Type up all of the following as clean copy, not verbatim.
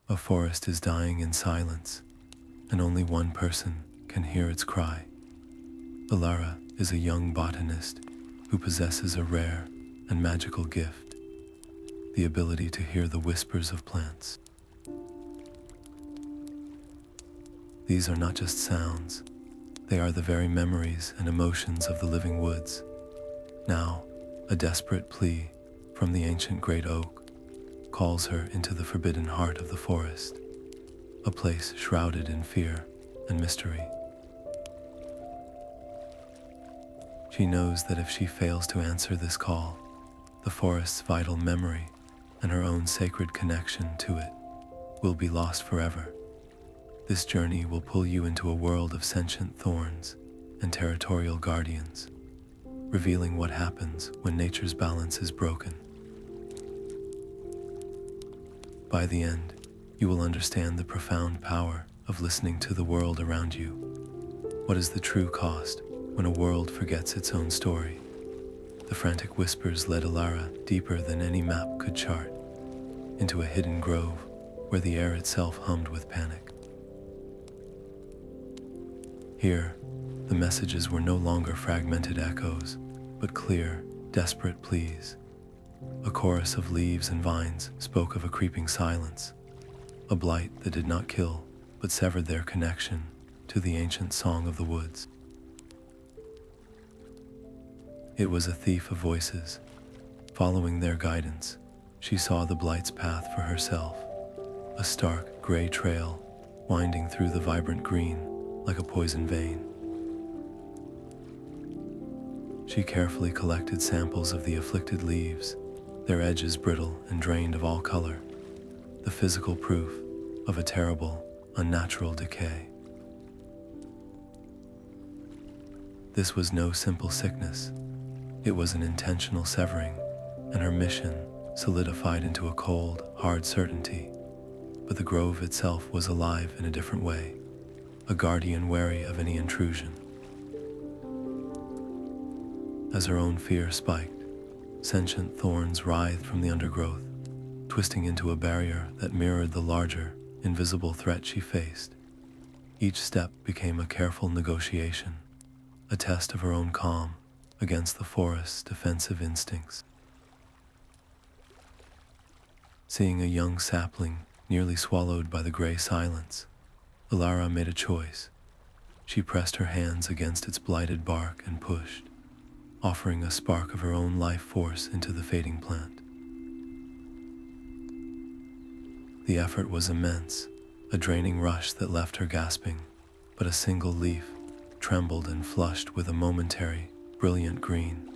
A forest is dying in silence, and only one person can hear its cry. Elara is a young botanist who possesses a rare and magical gift, the ability to hear the whispers of plants. These are not just sounds, they are the very memories and emotions of the living woods. Now, a desperate plea from the ancient great oak calls her into the forbidden heart of the forest, a place shrouded in fear and mystery. She knows that if she fails to answer this call, the forest's vital memory and her own sacred connection to it will be lost forever. This journey will pull you into a world of sentient thorns and territorial guardians, revealing what happens when nature's balance is broken. By the end, you will understand the profound power of listening to the world around you. What is the true cost when a world forgets its own story? The frantic whispers led Elara deeper than any map could chart, into a hidden grove where the air itself hummed with panic. Here, the messages were no longer fragmented echoes, but clear, desperate pleas. A chorus of leaves and vines spoke of a creeping silence, a blight that did not kill, but severed their connection to the ancient song of the woods. It was a thief of voices. Following their guidance, she saw the blight's path for herself, a stark gray trail winding through the vibrant green like a poison vein. She carefully collected samples of the afflicted leaves, their edges brittle and drained of all color, the physical proof of a terrible, unnatural decay. This was no simple sickness. It was an intentional severing, and her mission solidified into a cold, hard certainty. But the grove itself was alive in a different way, a guardian wary of any intrusion. As her own fear spiked, sentient thorns writhed from the undergrowth, twisting into a barrier that mirrored the larger, invisible threat she faced. Each step became a careful negotiation, a test of her own calm against the forest's defensive instincts. Seeing a young sapling nearly swallowed by the gray silence, Elara made a choice. She pressed her hands against its blighted bark and pushed, offering a spark of her own life force into the fading plant. The effort was immense, a draining rush that left her gasping, but a single leaf trembled and flushed with a momentary, brilliant green.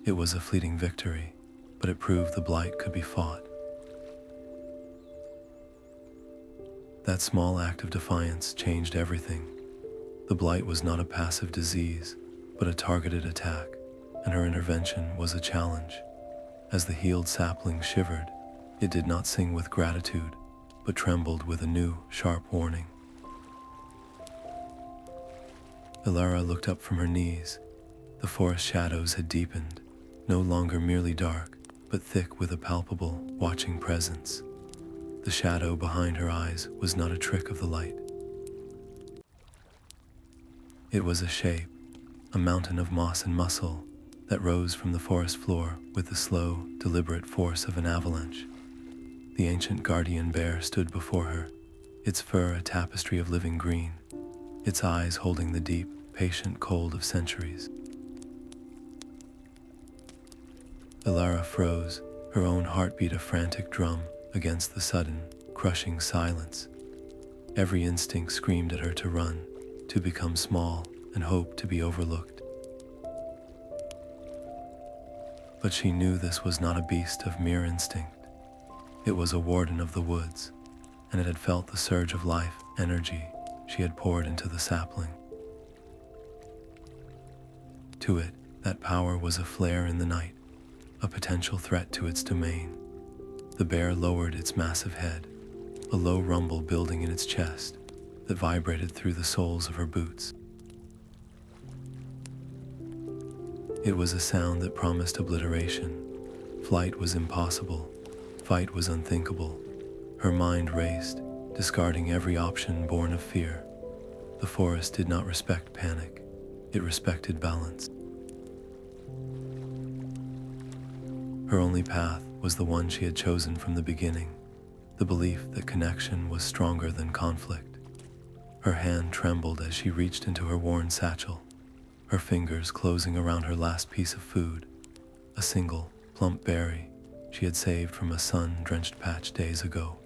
It was a fleeting victory, but it proved the blight could be fought. That small act of defiance changed everything. The blight was not a passive disease, but a targeted attack, and her intervention was a challenge. As the healed sapling shivered, it did not sing with gratitude, but trembled with a new, sharp warning. Elara looked up from her knees. The forest shadows had deepened, no longer merely dark, but thick with a palpable, watching presence. The shadow behind her eyes was not a trick of the light. It was a shape, a mountain of moss and muscle that rose from the forest floor with the slow, deliberate force of an avalanche. The ancient guardian bear stood before her, its fur a tapestry of living green, its eyes holding the deep, patient cold of centuries. Elara froze, her own heartbeat a frantic drum against the sudden, crushing silence. Every instinct screamed at her to run, to become small and hope to be overlooked. But she knew this was not a beast of mere instinct. It was a warden of the woods, and it had felt the surge of life, energy she had poured into the sapling. To it, that power was a flare in the night, a potential threat to its domain. The bear lowered its massive head, a low rumble building in its chest that vibrated through the soles of her boots. It was a sound that promised obliteration. Flight was impossible, fight was unthinkable. Her mind raced, discarding every option born of fear. The forest did not respect panic. It respected balance. Her only path was the one she had chosen from the beginning, the belief that connection was stronger than conflict. Her hand trembled as she reached into her worn satchel, her fingers closing around her last piece of food, a single, plump berry she had saved from a sun-drenched patch days ago.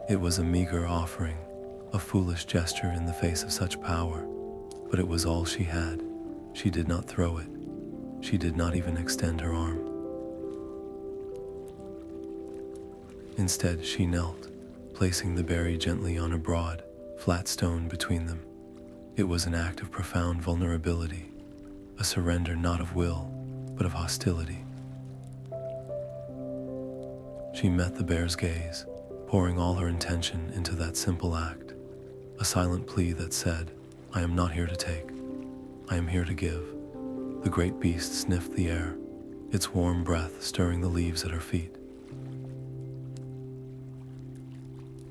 It was a meager offering, a foolish gesture in the face of such power, but it was all she had. She did not throw it. She did not even extend her arm. Instead, she knelt, placing the berry gently on a broad, flat stone between them. It was an act of profound vulnerability, a surrender not of will, but of hostility. She met the bear's gaze, pouring all her intention into that simple act, a silent plea that said, "I am not here to take. I am here to give." The great beast sniffed the air, its warm breath stirring the leaves at her feet.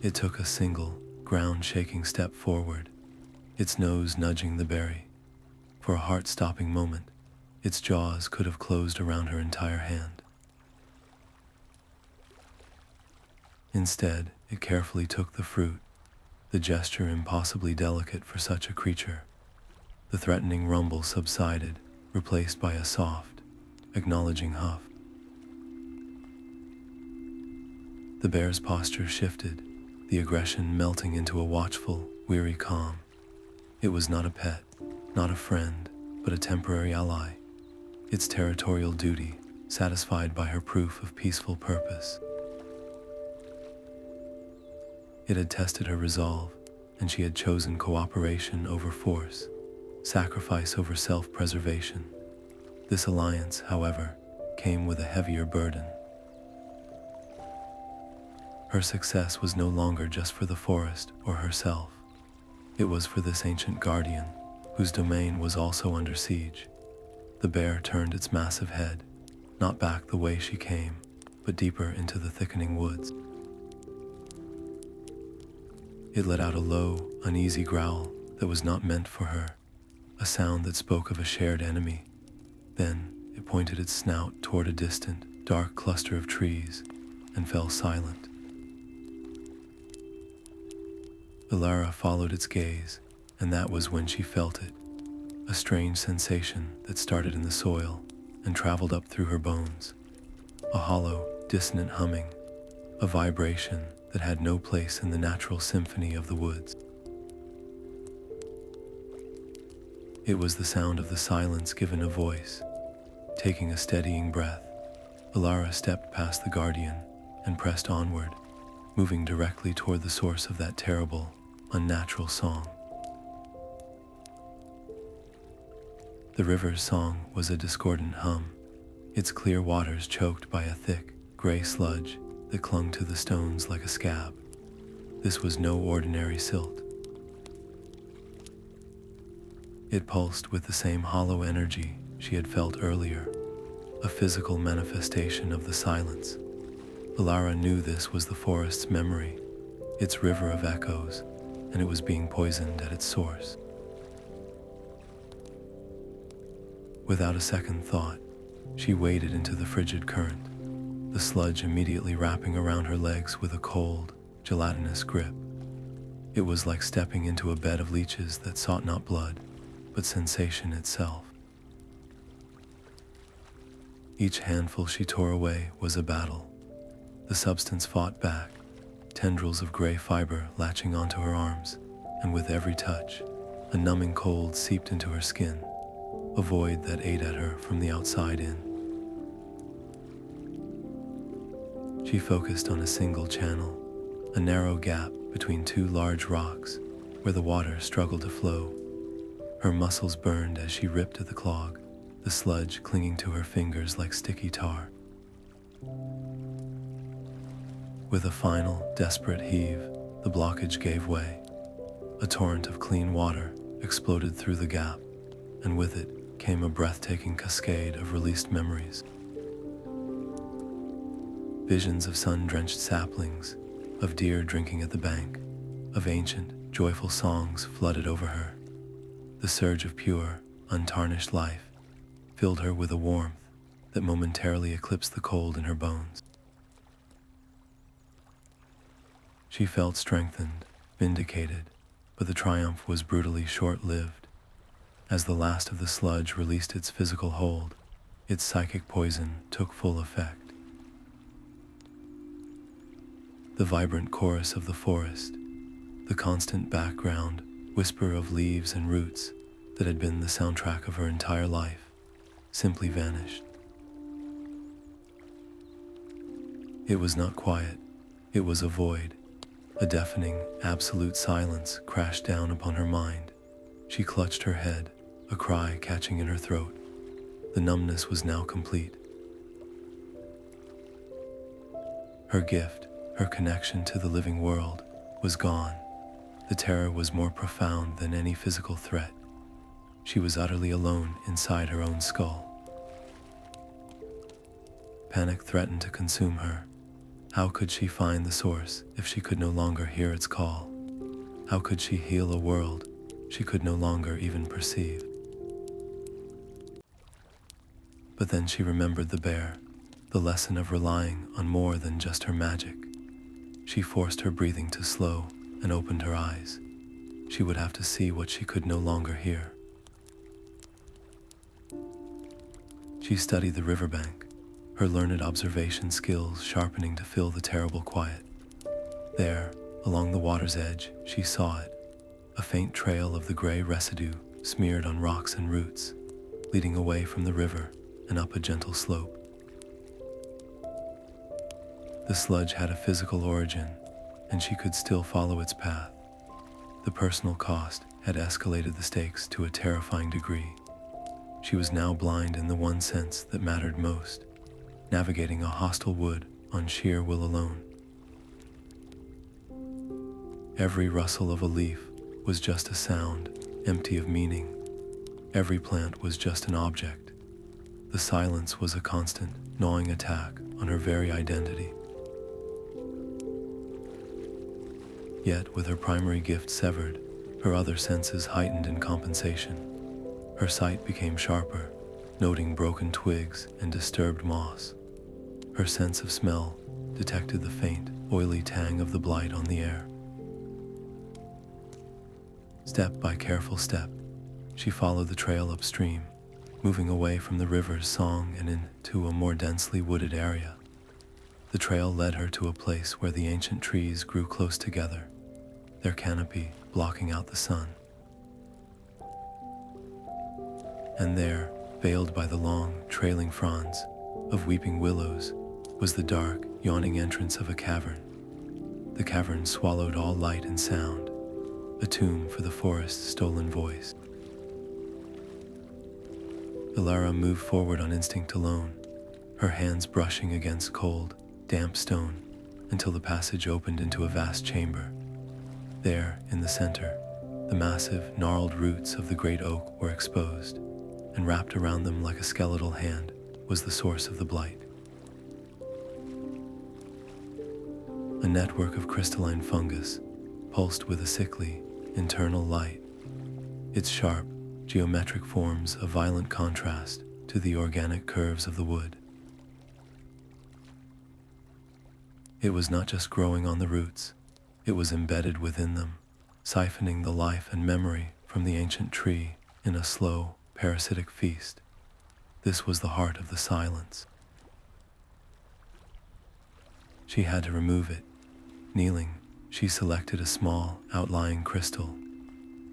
It took a single, ground-shaking step forward, its nose nudging the berry. For a heart-stopping moment, its jaws could have closed around her entire hand. Instead, it carefully took the fruit, the gesture impossibly delicate for such a creature. The threatening rumble subsided, replaced by a soft, acknowledging huff. The bear's posture shifted, the aggression melting into a watchful, weary calm. It was not a pet, not a friend, but a temporary ally, its territorial duty satisfied by her proof of peaceful purpose. It had tested her resolve, and she had chosen cooperation over force, sacrifice over self-preservation. This alliance, however, came with a heavier burden. Her success was no longer just for the forest or herself. It was for this ancient guardian, whose domain was also under siege. The bear turned its massive head, not back the way she came, but deeper into the thickening woods. It let out a low, uneasy growl that was not meant for her, a sound that spoke of a shared enemy. Then it pointed its snout toward a distant, dark cluster of trees and fell silent. Elara followed its gaze, and that was when she felt it, a strange sensation that started in the soil and traveled up through her bones, a hollow, dissonant humming, a vibration that had no place in the natural symphony of the woods. It was the sound of the silence given a voice. Taking a steadying breath, Elara stepped past the guardian and pressed onward, moving directly toward the source of that terrible, unnatural song. The river's song was a discordant hum, its clear waters choked by a thick, gray sludge that clung to the stones like a scab. This was no ordinary silt. It pulsed with the same hollow energy she had felt earlier, a physical manifestation of the silence. Elara knew this was the forest's memory, its river of echoes, and it was being poisoned at its source. Without a second thought, she waded into the frigid current, the sludge immediately wrapping around her legs with a cold, gelatinous grip. It was like stepping into a bed of leeches that sought not blood, but sensation itself. Each handful she tore away was a battle. The substance fought back, tendrils of gray fiber latching onto her arms, and with every touch, a numbing cold seeped into her skin, a void that ate at her from the outside in. She focused on a single channel, a narrow gap between two large rocks where the water struggled to flow. Her muscles burned as she ripped at the clog, the sludge clinging to her fingers like sticky tar. With a final, desperate heave, the blockage gave way. A torrent of clean water exploded through the gap, and with it came a breathtaking cascade of released memories. Visions of sun-drenched saplings, of deer drinking at the bank, of ancient, joyful songs flooded over her. The surge of pure, untarnished life filled her with a warmth that momentarily eclipsed the cold in her bones. She felt strengthened, vindicated, but the triumph was brutally short-lived. As the last of the sludge released its physical hold, its psychic poison took full effect. The vibrant chorus of the forest, the constant background whisper of leaves and roots that had been the soundtrack of her entire life, simply vanished. It was not quiet, it was a void. A deafening, absolute silence crashed down upon her mind. She clutched her head, a cry catching in her throat. The numbness was now complete. Her gift, her connection to the living world, was gone. The terror was more profound than any physical threat. She was utterly alone inside her own skull. Panic threatened to consume her. How could she find the source if she could no longer hear its call? How could she heal a world she could no longer even perceive? But then she remembered the bear, the lesson of relying on more than just her magic. She forced her breathing to slow and opened her eyes. She would have to see what she could no longer hear. She studied the riverbank, her learned observation skills sharpening to fill the terrible quiet. There, along the water's edge, she saw it, a faint trail of the gray residue smeared on rocks and roots, leading away from the river and up a gentle slope. The sludge had a physical origin, and she could still follow its path. The personal cost had escalated the stakes to a terrifying degree. She was now blind in the one sense that mattered most, navigating a hostile wood on sheer will alone. Every rustle of a leaf was just a sound, empty of meaning. Every plant was just an object. The silence was a constant, gnawing attack on her very identity. Yet, with her primary gift severed, her other senses heightened in compensation. Her sight became sharper, noting broken twigs and disturbed moss. Her sense of smell detected the faint, oily tang of the blight on the air. Step by careful step, she followed the trail upstream, moving away from the river's song and into a more densely wooded area. The trail led her to a place where the ancient trees grew close together, their canopy blocking out the sun. And there, veiled by the long, trailing fronds of weeping willows, was the dark, yawning entrance of a cavern. The cavern swallowed all light and sound, a tomb for the forest's stolen voice. Elara moved forward on instinct alone, her hands brushing against cold, damp stone, until the passage opened into a vast chamber. There, in the center, the massive, gnarled roots of the great oak were exposed, and wrapped around them like a skeletal hand was the source of the blight. A network of crystalline fungus pulsed with a sickly, internal light, its sharp, geometric forms a violent contrast to the organic curves of the wood. It was not just growing on the roots, it was embedded within them, siphoning the life and memory from the ancient tree in a slow, parasitic feast. This was the heart of the silence. She had to remove it. Kneeling, she selected a small, outlying crystal.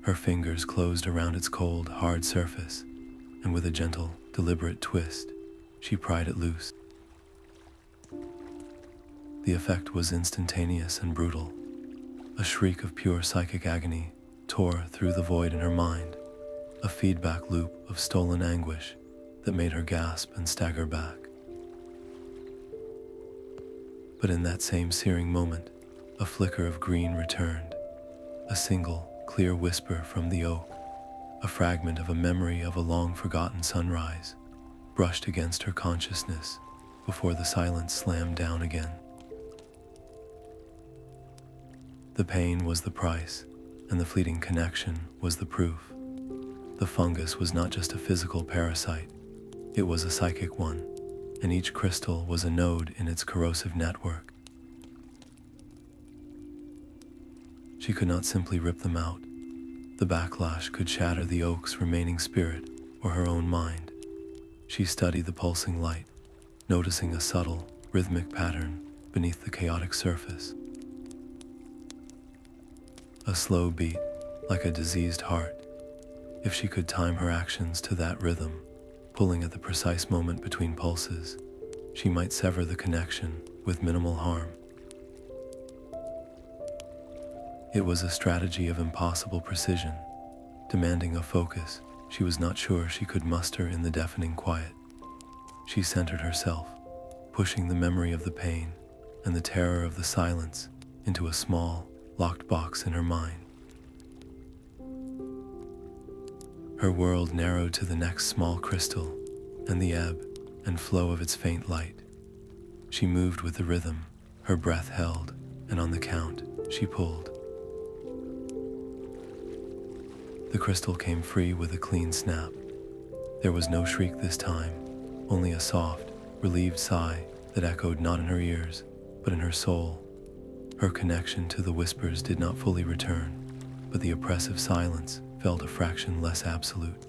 Her fingers closed around its cold, hard surface, and with a gentle, deliberate twist, she pried it loose. The effect was instantaneous and brutal. A shriek of pure psychic agony tore through the void in her mind, a feedback loop of stolen anguish that made her gasp and stagger back. But in that same searing moment, a flicker of green returned, a single, clear whisper from the oak, a fragment of a memory of a long-forgotten sunrise, brushed against her consciousness, before the silence slammed down again. The pain was the price, and the fleeting connection was the proof. The fungus was not just a physical parasite, it was a psychic one, and each crystal was a node in its corrosive network. She could not simply rip them out. The backlash could shatter the oak's remaining spirit or her own mind. She studied the pulsing light, noticing a subtle, rhythmic pattern beneath the chaotic surface. A slow beat, like a diseased heart. If she could time her actions to that rhythm, pulling at the precise moment between pulses, she might sever the connection with minimal harm. It was a strategy of impossible precision, demanding a focus she was not sure she could muster in the deafening quiet. She centered herself, pushing the memory of the pain and the terror of the silence into a small, locked box in her mind. Her world narrowed to the next small crystal and the ebb and flow of its faint light. She moved with the rhythm, her breath held, and on the count, she pulled. The crystal came free with a clean snap. There was no shriek this time, only a soft, relieved sigh that echoed not in her ears, but in her soul. Her connection to the whispers did not fully return, but the oppressive silence felt a fraction less absolute.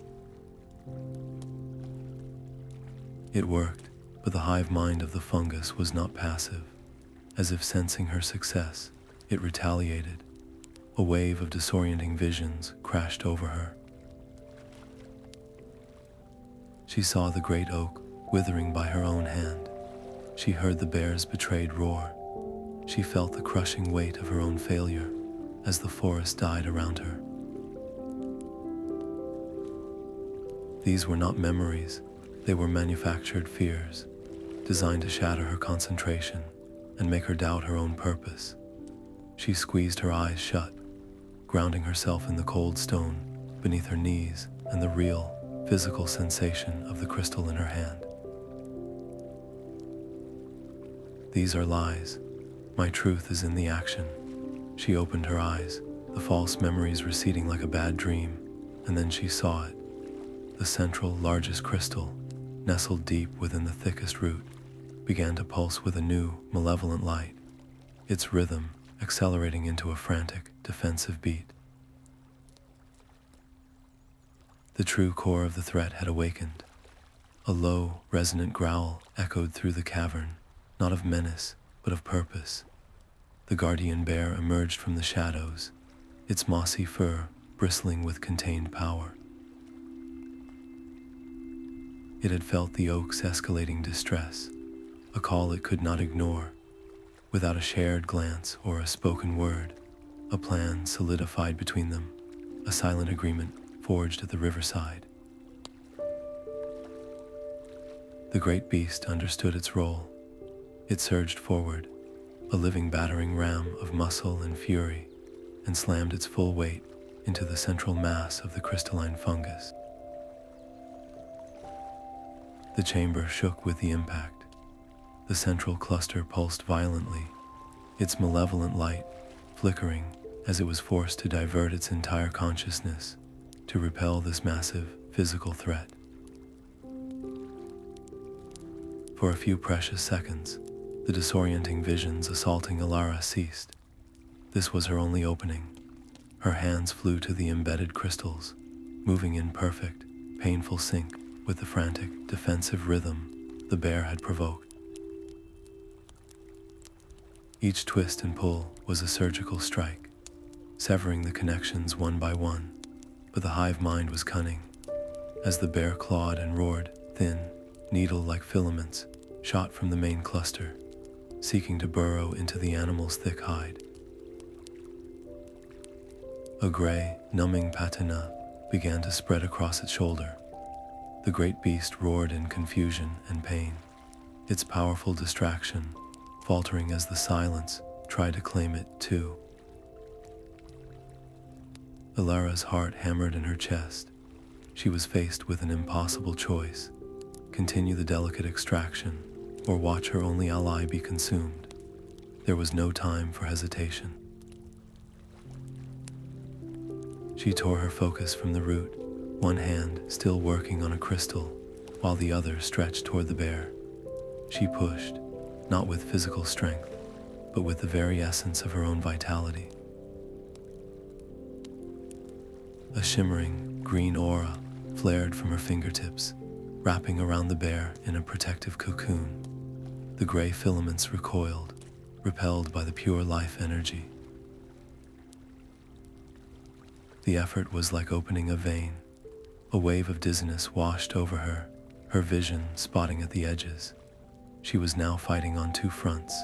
It worked, but the hive mind of the fungus was not passive. As if sensing her success, it retaliated. A wave of disorienting visions crashed over her. She saw the great oak withering by her own hand. She heard the bear's betrayed roar. She felt the crushing weight of her own failure as the forest died around her. These were not memories, they were manufactured fears, designed to shatter her concentration and make her doubt her own purpose. She squeezed her eyes shut, grounding herself in the cold stone beneath her knees and the real, physical sensation of the crystal in her hand. These are lies. My truth is in the action. She opened her eyes, the false memories receding like a bad dream, and then she saw it. The central, largest crystal, nestled deep within the thickest root, began to pulse with a new, malevolent light, its rhythm accelerating into a frantic, defensive beat. The true core of the threat had awakened. A low, resonant growl echoed through the cavern, not of menace, but of purpose. The guardian bear emerged from the shadows, its mossy fur bristling with contained power. It had felt the oak's escalating distress, a call it could not ignore. Without a shared glance or a spoken word, a plan solidified between them, a silent agreement forged at the riverside. The great beast understood its role. It surged forward, a living battering ram of muscle and fury, and slammed its full weight into the central mass of the crystalline fungus. The chamber shook with the impact. The central cluster pulsed violently, its malevolent light flickering as it was forced to divert its entire consciousness to repel this massive physical threat. For a few precious seconds, the disorienting visions assaulting Elara ceased. This was her only opening. Her hands flew to the embedded crystals, moving in perfect, painful sync with the frantic, defensive rhythm the bear had provoked. Each twist and pull was a surgical strike, severing the connections one by one, but the hive mind was cunning. As the bear clawed and roared, thin, needle-like filaments shot from the main cluster, seeking to burrow into the animal's thick hide. A gray, numbing patina began to spread across its shoulder. The great beast roared in confusion and pain, its powerful distraction faltering as the silence tried to claim it too. Elara's heart hammered in her chest. She was faced with an impossible choice: continue the delicate extraction, or watch her only ally be consumed. There was no time for hesitation. She tore her focus from the root, one hand still working on a crystal, while the other stretched toward the bear. She pushed, not with physical strength, but with the very essence of her own vitality. A shimmering green aura flared from her fingertips, wrapping around the bear in a protective cocoon. The gray filaments recoiled, repelled by the pure life energy. The effort was like opening a vein. A wave of dizziness washed over her, her vision spotting at the edges. She was now fighting on two fronts.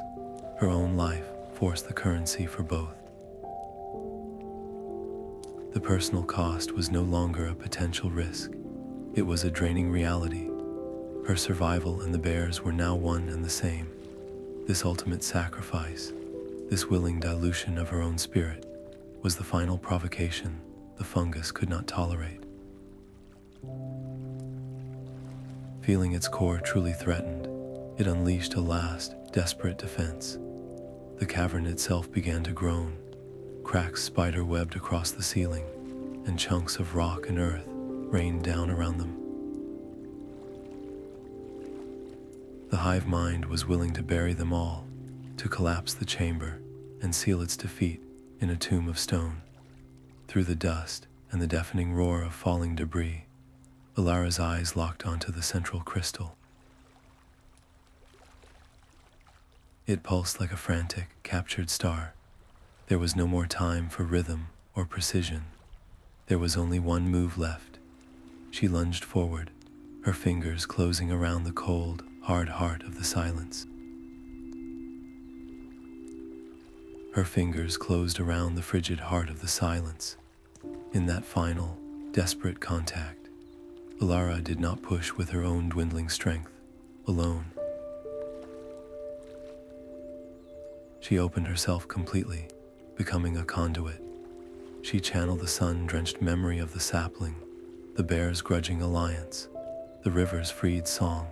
Her own life forced the currency for both. The personal cost was no longer a potential risk. It was a draining reality. Her survival and the bear's were now one and the same. This ultimate sacrifice, this willing dilution of her own spirit, was the final provocation the fungus could not tolerate. Feeling its core truly threatened, it unleashed a last, desperate defense. The cavern itself began to groan. Cracks spider-webbed across the ceiling, and chunks of rock and earth rained down around them. The hive mind was willing to bury them all, to collapse the chamber and seal its defeat in a tomb of stone. Through the dust and the deafening roar of falling debris, Elara's eyes locked onto the central crystal. It pulsed like a frantic, captured star. There was no more time for rhythm or precision. There was only one move left. She lunged forward, her fingers closing around the cold, hard heart of the silence. Her fingers closed around the frigid heart of the silence. In that final, desperate contact, Elara did not push with her own dwindling strength, alone. She opened herself completely, becoming a conduit. She channeled the sun-drenched memory of the sapling, the bear's grudging alliance, the river's freed song,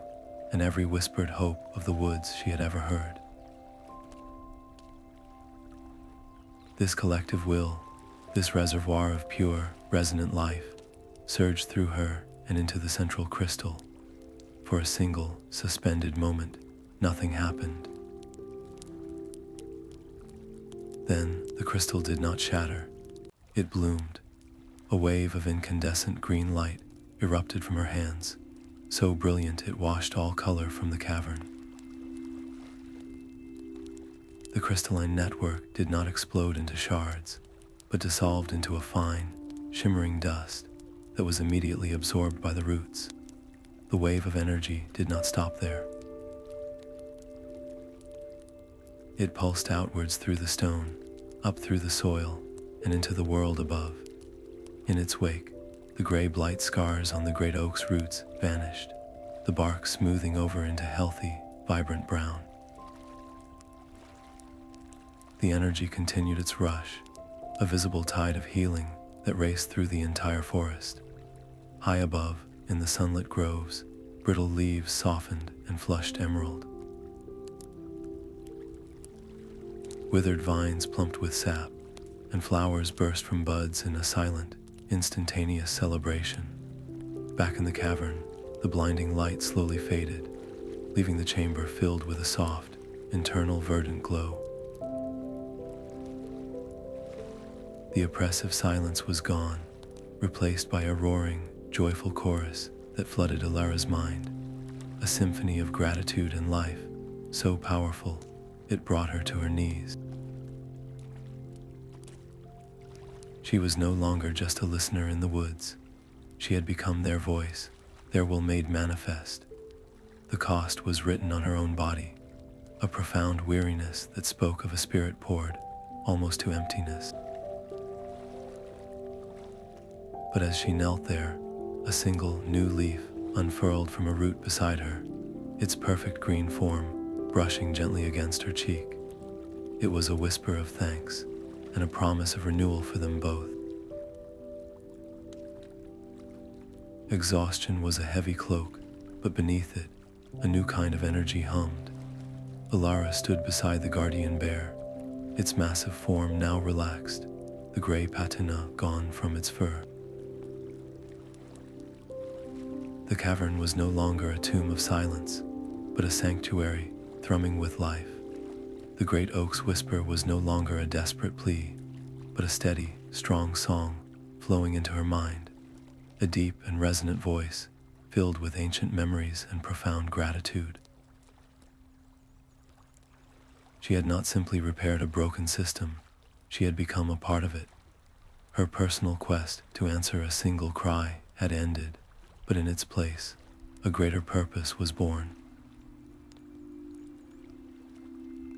and every whispered hope of the woods she had ever heard. This collective will, this reservoir of pure, resonant life, surged through her and into the central crystal. For a single, suspended moment, nothing happened. Then the crystal did not shatter. It bloomed. A wave of incandescent green light erupted from her hands, so brilliant it washed all color from the cavern. The crystalline network did not explode into shards, but dissolved into a fine, shimmering dust that was immediately absorbed by the roots. The wave of energy did not stop there. It pulsed outwards through the stone, up through the soil, and into the world above. In its wake, the gray blight scars on the great oak's roots vanished, the bark smoothing over into healthy, vibrant brown. The energy continued its rush, a visible tide of healing that raced through the entire forest. High above, in the sunlit groves, brittle leaves softened and flushed emerald. Withered vines plumped with sap, and flowers burst from buds in a silent, instantaneous celebration. Back in the cavern, the blinding light slowly faded, leaving the chamber filled with a soft, internal verdant glow. The oppressive silence was gone, replaced by a roaring, joyful chorus that flooded Elara's mind, a symphony of gratitude and life, so powerful it brought her to her knees. She was no longer just a listener in the woods. She had become their voice, their will made manifest. The cost was written on her own body, a profound weariness that spoke of a spirit poured, almost to emptiness. But as she knelt there, a single new leaf unfurled from a root beside her, its perfect green form brushing gently against her cheek. It was a whisper of thanks and a promise of renewal for them both. Exhaustion was a heavy cloak, but beneath it, A new kind of energy hummed. Elara stood beside the guardian bear, its massive form now relaxed, the gray patina gone from its fur. The cavern was no longer a tomb of silence, but a sanctuary thrumming with life. The great oak's whisper was no longer a desperate plea, but a steady, strong song flowing into her mind, a deep and resonant voice filled with ancient memories and profound gratitude. She had not simply repaired a broken system, she had become a part of it. Her personal quest to answer a single cry had ended, but in its place, a greater purpose was born.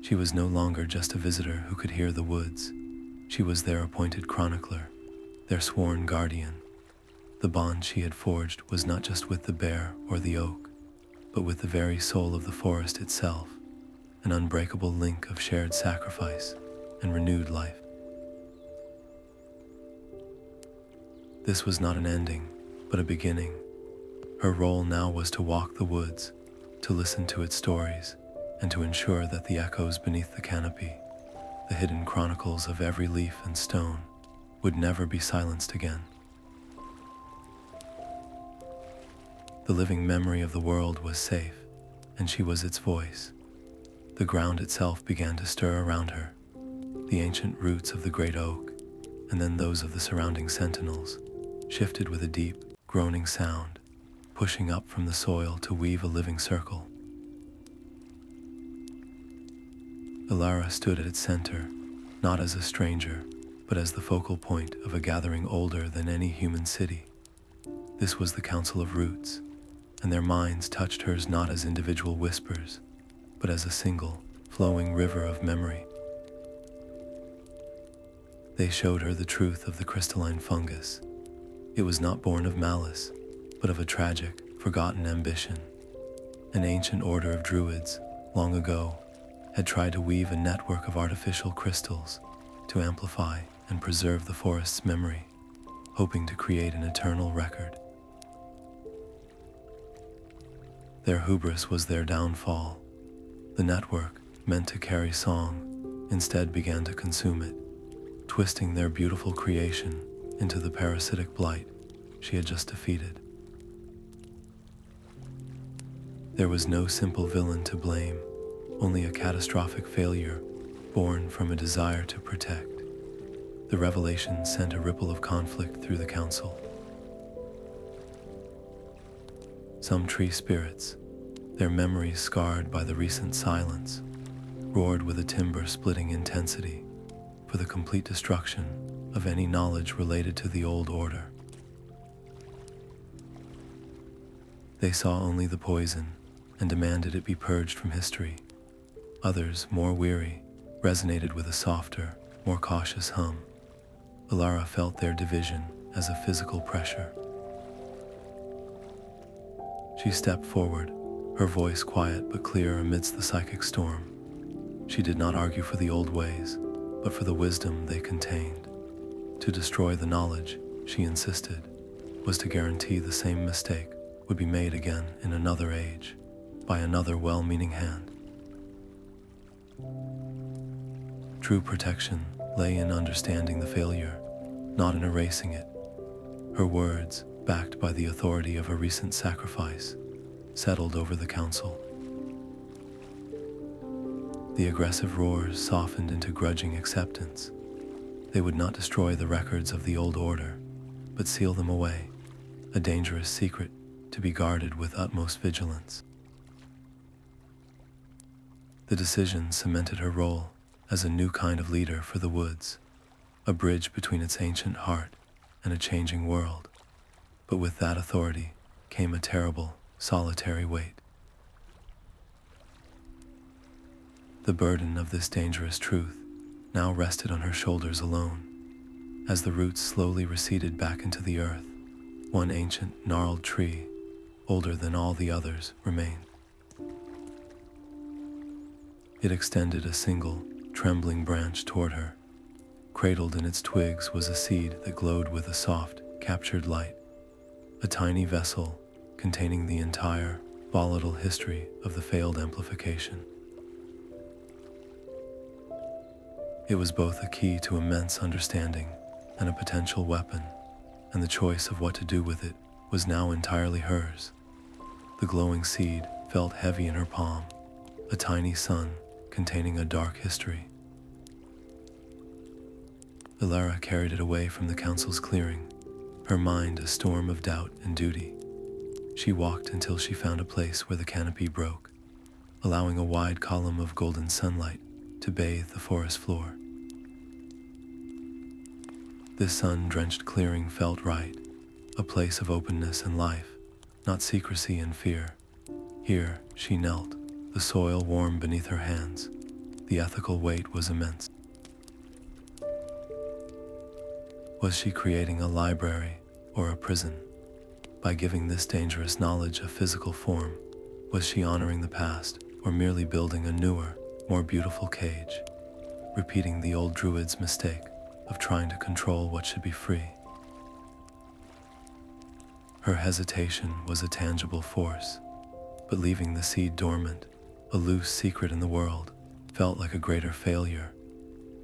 She was no longer just a visitor who could hear the woods. She was their appointed chronicler, their sworn guardian. The bond she had forged was not just with the bear or the oak, but with the very soul of the forest itself, an unbreakable link of shared sacrifice and renewed life. This was not an ending, but a beginning. Her role now was to walk the woods, to listen to its stories, and to ensure that the echoes beneath the canopy, the hidden chronicles of every leaf and stone, would never be silenced again. The living memory of the world was safe, and she was its voice. The ground itself began to stir around her, the ancient roots of the great oak, and then those of the surrounding sentinels, shifted with a deep, groaning sound, pushing up from the soil to weave a living circle. Elara stood at its center, not as a stranger, but as the focal point of a gathering older than any human city. This was the Council of Roots, and their minds touched hers not as individual whispers, but as a single, flowing river of memory. They showed her the truth of the crystalline fungus. It was not born of malice, but of a tragic, forgotten ambition. An ancient order of Druids, long ago, had tried to weave a network of artificial crystals to amplify and preserve the forest's memory, hoping to create an eternal record. Their hubris was their downfall. The network, meant to carry song, instead began to consume it, twisting their beautiful creation into the parasitic blight she had just defeated. There was no simple villain to blame, only a catastrophic failure born from a desire to protect. The revelation sent a ripple of conflict through the council. Some tree spirits, their memories scarred by the recent silence, roared with a timber-splitting intensity for the complete destruction of any knowledge related to the old order. They saw only the poison and demanded it be purged from history. Others, more weary, resonated with a softer, more cautious hum. Elara felt their division as a physical pressure. She stepped forward, her voice quiet but clear amidst the psychic storm. She did not argue for the old ways, but for the wisdom they contained. To destroy the knowledge, she insisted, was to guarantee the same mistake would be made again in another age, by another well-meaning hand. True protection lay in understanding the failure, not in erasing it. Her words, backed by the authority of a recent sacrifice, settled over the council. The aggressive roars softened into grudging acceptance. They would not destroy the records of the old order, but seal them away, a dangerous secret to be guarded with utmost vigilance. The decision cemented her role as a new kind of leader for the woods, a bridge between its ancient heart and a changing world. But with that authority came a terrible, solitary weight. The burden of this dangerous truth now rested on her shoulders alone. As the roots slowly receded back into the earth, one ancient, gnarled tree, older than all the others, remained. It extended a single, trembling branch toward her. Cradled in its twigs was a seed that glowed with a soft, captured light, a tiny vessel containing the entire, volatile history of the failed amplification. It was both a key to immense understanding and a potential weapon, and the choice of what to do with it was now entirely hers. The glowing seed felt heavy in her palm, a tiny sun containing a dark history. Elara carried it away from the council's clearing, her mind a storm of doubt and duty. She walked until she found a place where the canopy broke, allowing a wide column of golden sunlight to bathe the forest floor. This sun-drenched clearing felt right, a place of openness and life, not secrecy and fear. Here she knelt, the soil warm beneath her hands. The ethical weight was immense. Was she creating a library or a prison? By giving this dangerous knowledge a physical form, was she honoring the past or merely building a newer, more beautiful cage, repeating the old Druids' mistake of trying to control what should be free? Her hesitation was a tangible force, but leaving the seed dormant, a loose secret in the world, felt like a greater failure.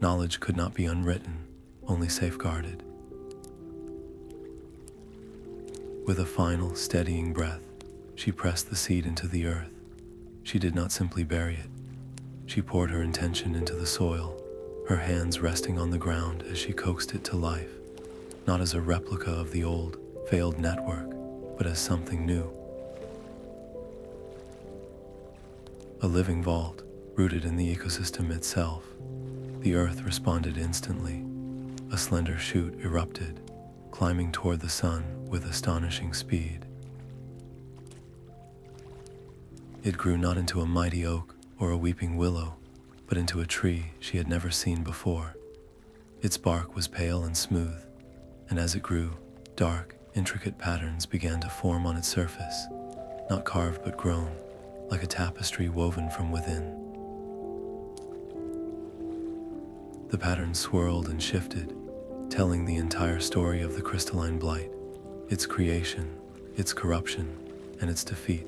Knowledge could not be unwritten, only safeguarded. With a final, steadying breath, she pressed the seed into the earth. She did not simply bury it. She poured her intention into the soil, her hands resting on the ground as she coaxed it to life, not as a replica of the old, failed network, but as something new. A living vault, rooted in the ecosystem itself. The earth responded instantly. A slender shoot erupted, climbing toward the sun with astonishing speed. It grew not into a mighty oak or a weeping willow, but into a tree she had never seen before. Its bark was pale and smooth, and as it grew, dark, intricate patterns began to form on its surface, not carved but grown, like a tapestry woven from within. The patterns swirled and shifted, telling the entire story of the crystalline blight, its creation, its corruption, and its defeat.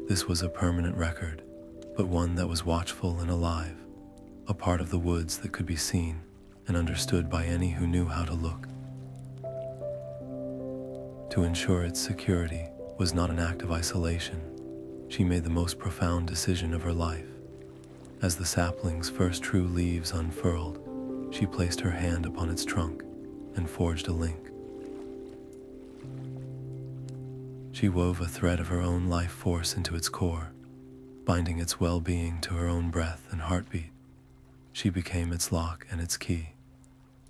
This was a permanent record, but one that was watchful and alive, a part of the woods that could be seen and understood by any who knew how to look. To ensure its security was not an act of isolation. She made the most profound decision of her life. As the sapling's first true leaves unfurled, she placed her hand upon its trunk and forged a link. She wove a thread of her own life force into its core, binding its well-being to her own breath and heartbeat. She became its lock and its key.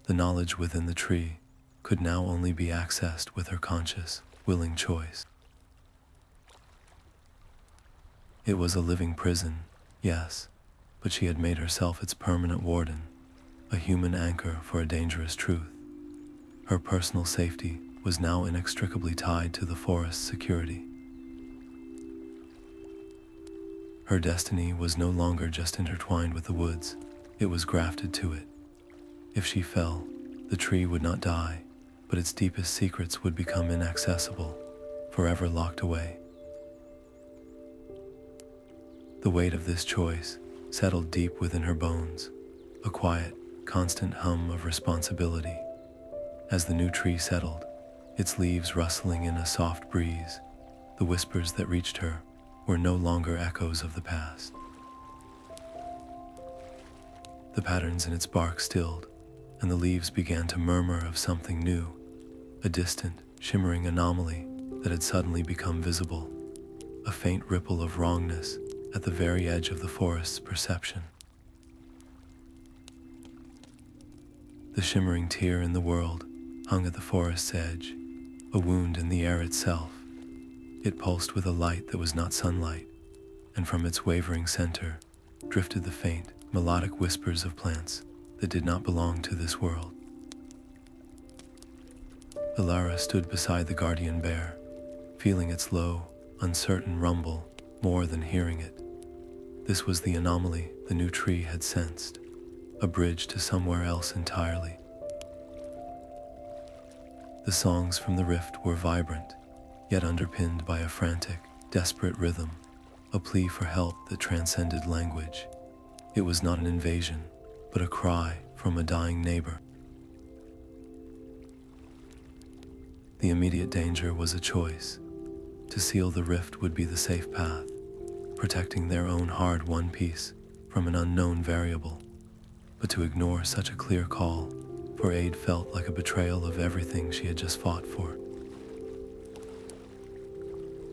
The knowledge within the tree could now only be accessed with her conscious, willing choice. It was a living prison, yes, but she had made herself its permanent warden, a human anchor for a dangerous truth. Her personal safety was now inextricably tied to the forest's security. Her destiny was no longer just intertwined with the woods, it was grafted to it. If she fell, the tree would not die, but its deepest secrets would become inaccessible, forever locked away. The weight of this choice settled deep within her bones, a quiet, constant hum of responsibility. As the new tree settled, its leaves rustling in a soft breeze, the whispers that reached her were no longer echoes of the past. The patterns in its bark stilled, and the leaves began to murmur of something new, a distant, shimmering anomaly that had suddenly become visible, a faint ripple of wrongness at the very edge of the forest's perception. The shimmering tear in the world hung at the forest's edge, a wound in the air itself. It pulsed with a light that was not sunlight, and from its wavering center drifted the faint, melodic whispers of plants that did not belong to this world. Elara stood beside the guardian bear, feeling its low, uncertain rumble more than hearing it. This was the anomaly the new tree had sensed, a bridge to somewhere else entirely. The songs from the rift were vibrant, yet underpinned by a frantic, desperate rhythm, a plea for help that transcended language. It was not an invasion, but a cry from a dying neighbor. The immediate danger was a choice. To seal the rift would be the safe path, protecting their own hard-won peace from an unknown variable. But to ignore such a clear call for aid felt like a betrayal of everything she had just fought for.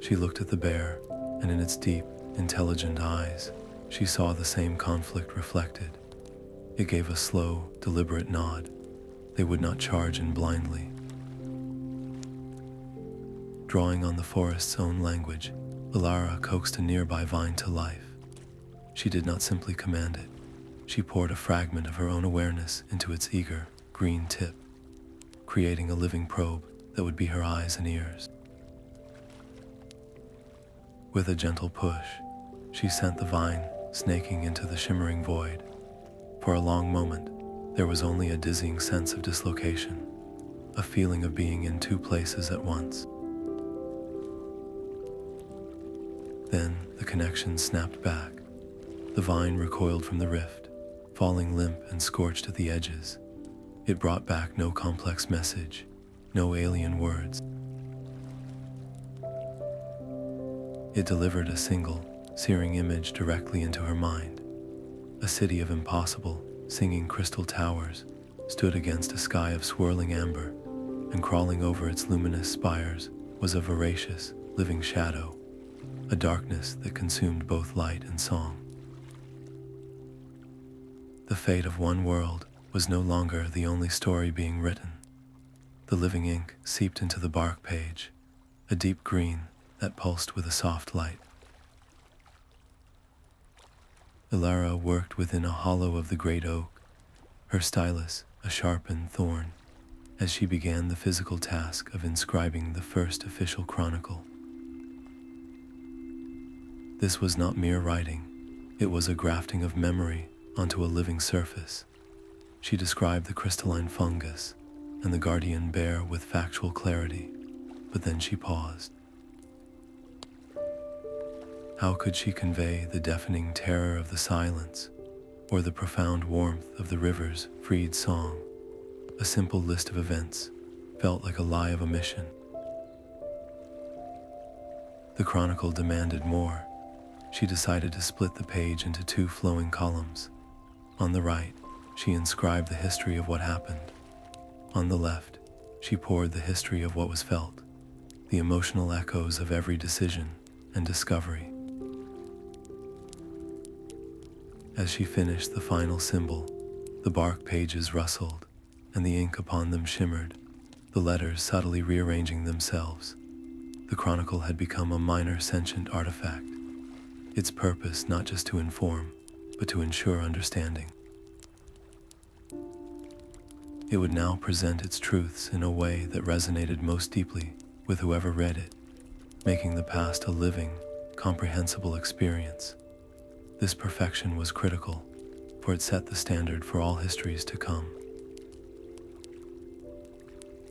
She looked at the bear, and in its deep, intelligent eyes, she saw the same conflict reflected. It gave a slow, deliberate nod. They would not charge in blindly. Drawing on the forest's own language, Elara coaxed a nearby vine to life. She did not simply command it. She poured a fragment of her own awareness into its eager, green tip, creating a living probe that would be her eyes and ears. With a gentle push, she sent the vine snaking into the shimmering void. For a long moment, there was only a dizzying sense of dislocation, a feeling of being in two places at once. Then the connection snapped back. The vine recoiled from the rift, falling limp and scorched at the edges. It brought back no complex message, no alien words. It delivered a single, searing image directly into her mind. A city of impossible, singing crystal towers stood against a sky of swirling amber, and crawling over its luminous spires was a voracious, living shadow, a darkness that consumed both light and song. The fate of one world was no longer the only story being written. The living ink seeped into the bark page, a deep green that pulsed with a soft light. Elara worked within a hollow of the great oak, her stylus a sharpened thorn, as she began the physical task of inscribing the first official chronicle. This was not mere writing, it was a grafting of memory onto a living surface. She described the crystalline fungus and the guardian bear with factual clarity, but then she paused. How could she convey the deafening terror of the silence, or the profound warmth of the river's freed song? A simple list of events felt like a lie of omission. The chronicle demanded more. She decided to split the page into two flowing columns. On the right, she inscribed the history of what happened. On the left, she poured the history of what was felt, the emotional echoes of every decision and discovery. As she finished the final symbol, the bark pages rustled, and the ink upon them shimmered, the letters subtly rearranging themselves. The chronicle had become a minor sentient artifact, its purpose not just to inform, but to ensure understanding. It would now present its truths in a way that resonated most deeply with whoever read it, making the past a living, comprehensible experience. This perfection was critical, for it set the standard for all histories to come.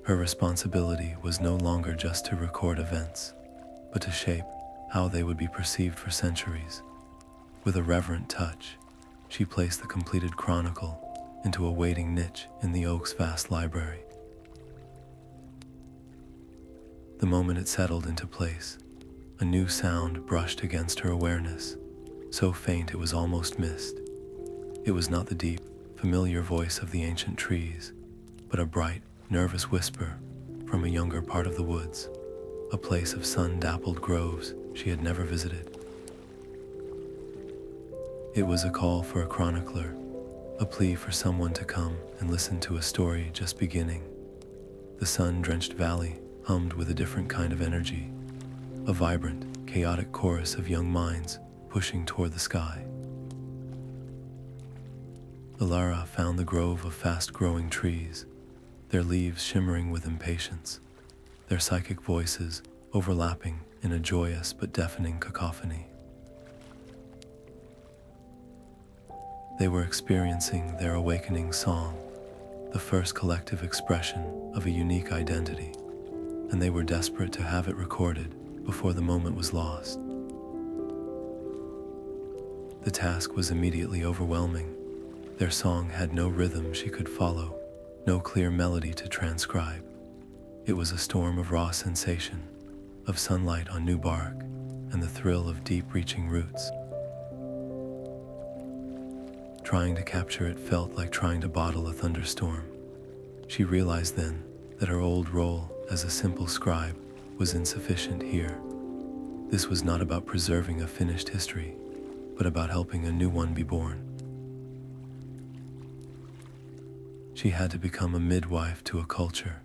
Her responsibility was no longer just to record events, but to shape how they would be perceived for centuries. With a reverent touch, she placed the completed chronicle into a waiting niche in the oak's vast library. The moment it settled into place, a new sound brushed against her awareness, so faint it was almost missed. It was not the deep, familiar voice of the ancient trees, but a bright, nervous whisper from a younger part of the woods, a place of sun-dappled groves she had never visited. It was a call for a chronicler, a plea for someone to come and listen to a story just beginning. The sun-drenched valley hummed with a different kind of energy, a vibrant, chaotic chorus of young minds pushing toward the sky. Elara found the grove of fast-growing trees, their leaves shimmering with impatience, their psychic voices overlapping in a joyous but deafening cacophony. They were experiencing their awakening song, the first collective expression of a unique identity, and they were desperate to have it recorded before the moment was lost. The task was immediately overwhelming. Their song had no rhythm she could follow, no clear melody to transcribe. It was a storm of raw sensation, of sunlight on new bark, and the thrill of deep-reaching roots. Trying to capture it felt like trying to bottle a thunderstorm. She realized then that her old role as a simple scribe was insufficient here. This was not about preserving a finished history, but about helping a new one be born. She had to become a midwife to a culture.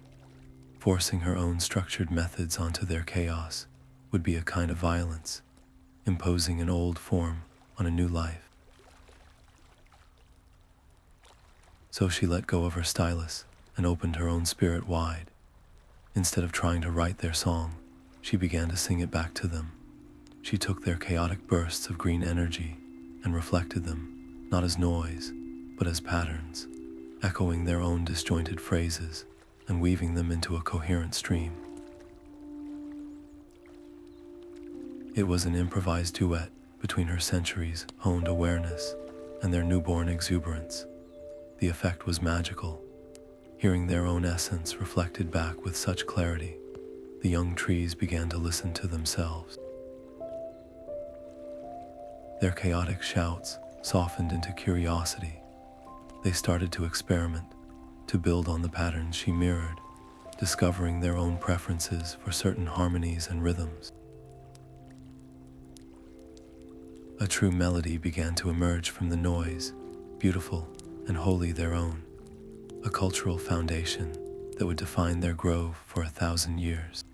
Forcing her own structured methods onto their chaos would be a kind of violence, imposing an old form on a new life. So she let go of her stylus and opened her own spirit wide. Instead of trying to write their song, she began to sing it back to them. She took their chaotic bursts of green energy and reflected them, not as noise, but as patterns, echoing their own disjointed phrases and weaving them into a coherent stream. It was an improvised duet between her centuries-honed awareness and their newborn exuberance. The effect was magical. Hearing their own essence reflected back with such clarity, the young trees began to listen to themselves. Their chaotic shouts softened into curiosity. They started to experiment, to build on the patterns she mirrored, discovering their own preferences for certain harmonies and rhythms. A true melody began to emerge from the noise, beautiful and wholly their own, a cultural foundation that would define their grove for 1,000 years.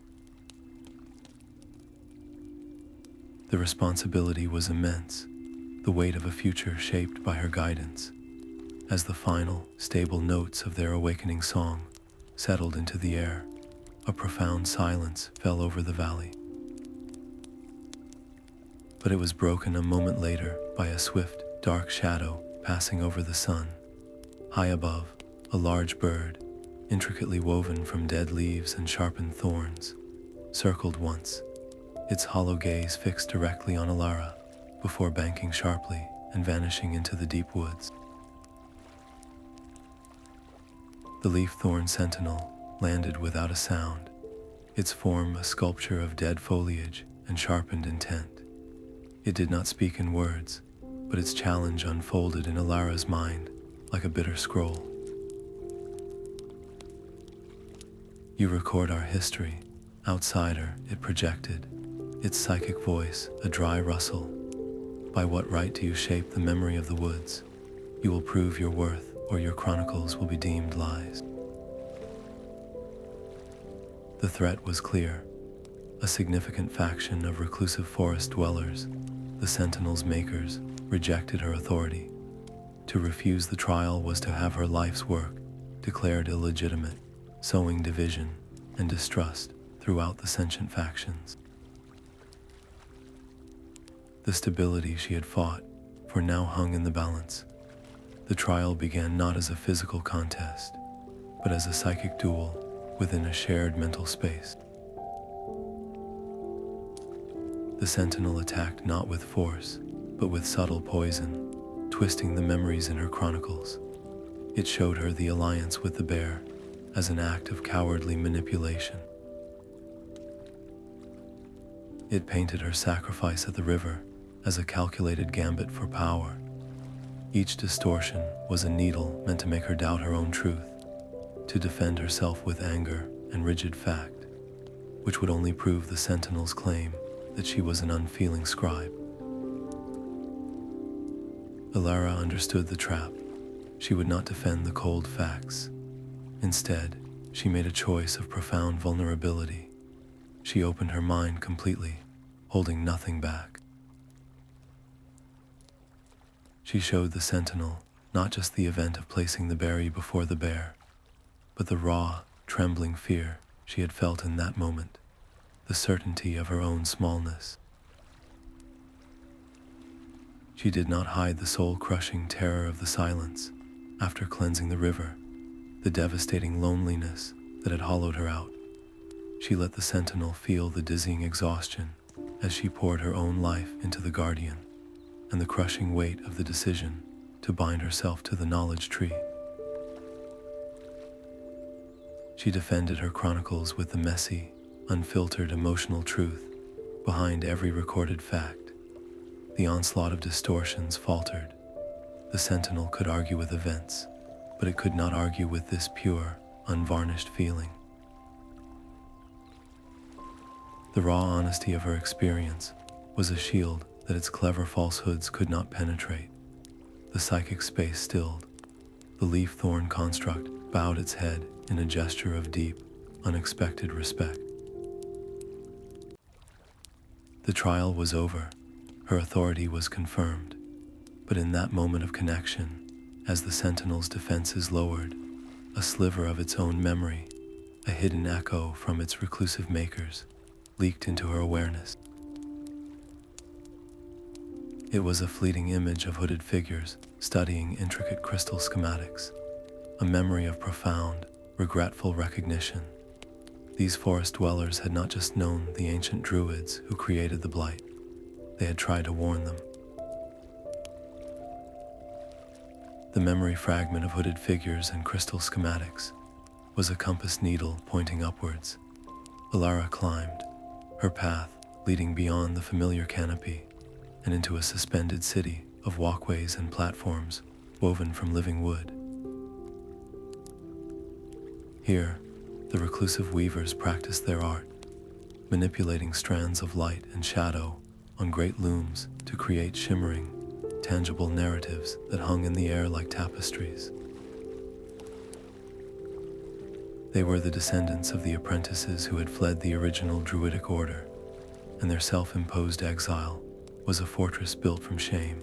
The responsibility was immense, the weight of a future shaped by her guidance. As the final, stable notes of their awakening song settled into the air, a profound silence fell over the valley. But it was broken a moment later by a swift, dark shadow passing over the sun. High above, a large bird, intricately woven from dead leaves and sharpened thorns, circled once, its hollow gaze fixed directly on Elara, before banking sharply and vanishing into the deep woods. The Leaf-Thorn Sentinel landed without a sound, its form a sculpture of dead foliage and sharpened intent. It did not speak in words, but its challenge unfolded in Elara's mind like a bitter scroll. You record our history, outsider, it projected, its psychic voice a dry rustle. By what right do you shape the memory of the woods? You will prove your worth, or your chronicles will be deemed lies. The threat was clear. A significant faction of reclusive forest dwellers, the Sentinel's makers, rejected her authority. To refuse the trial was to have her life's work declared illegitimate, sowing division and distrust throughout the sentient factions. The stability she had fought for now hung in the balance. The trial began not as a physical contest, but as a psychic duel within a shared mental space. The Sentinel attacked not with force, but with subtle poison, twisting the memories in her chronicles. It showed her the alliance with the bear as an act of cowardly manipulation. It painted her sacrifice at the river as a calculated gambit for power. Each distortion was a needle meant to make her doubt her own truth, to defend herself with anger and rigid fact, which would only prove the Sentinel's claim that she was an unfeeling scribe. Elara understood the trap. She would not defend the cold facts. Instead, she made a choice of profound vulnerability. She opened her mind completely, holding nothing back. She showed the Sentinel not just the event of placing the berry before the bear, but the raw, trembling fear she had felt in that moment, the certainty of her own smallness. She did not hide the soul-crushing terror of the silence after cleansing the river, the devastating loneliness that had hollowed her out. She let the Sentinel feel the dizzying exhaustion as she poured her own life into the Guardian, and the crushing weight of the decision to bind herself to the knowledge tree. She defended her chronicles with the messy, unfiltered emotional truth behind every recorded fact. The onslaught of distortions faltered. The Sentinel could argue with events, but it could not argue with this pure, unvarnished feeling. The raw honesty of her experience was a shield that its clever falsehoods could not penetrate. The psychic space stilled. The Leaf-Thorn construct bowed its head in a gesture of deep, unexpected respect. The trial was over. Her authority was confirmed. But in that moment of connection, as the Sentinel's defenses lowered, a sliver of its own memory, a hidden echo from its reclusive makers, leaked into her awareness. It was a fleeting image of hooded figures studying intricate crystal schematics, a memory of profound, regretful recognition. These forest dwellers had not just known the ancient Druids who created the Blight, they had tried to warn them. The memory fragment of hooded figures and crystal schematics was a compass needle pointing upwards. Elara climbed, her path leading beyond the familiar canopy and into a suspended city of walkways and platforms woven from living wood. Here, the reclusive weavers practiced their art, manipulating strands of light and shadow on great looms to create shimmering, tangible narratives that hung in the air like tapestries. They were the descendants of the apprentices who had fled the original Druidic order, and their self-imposed exile was a fortress built from shame.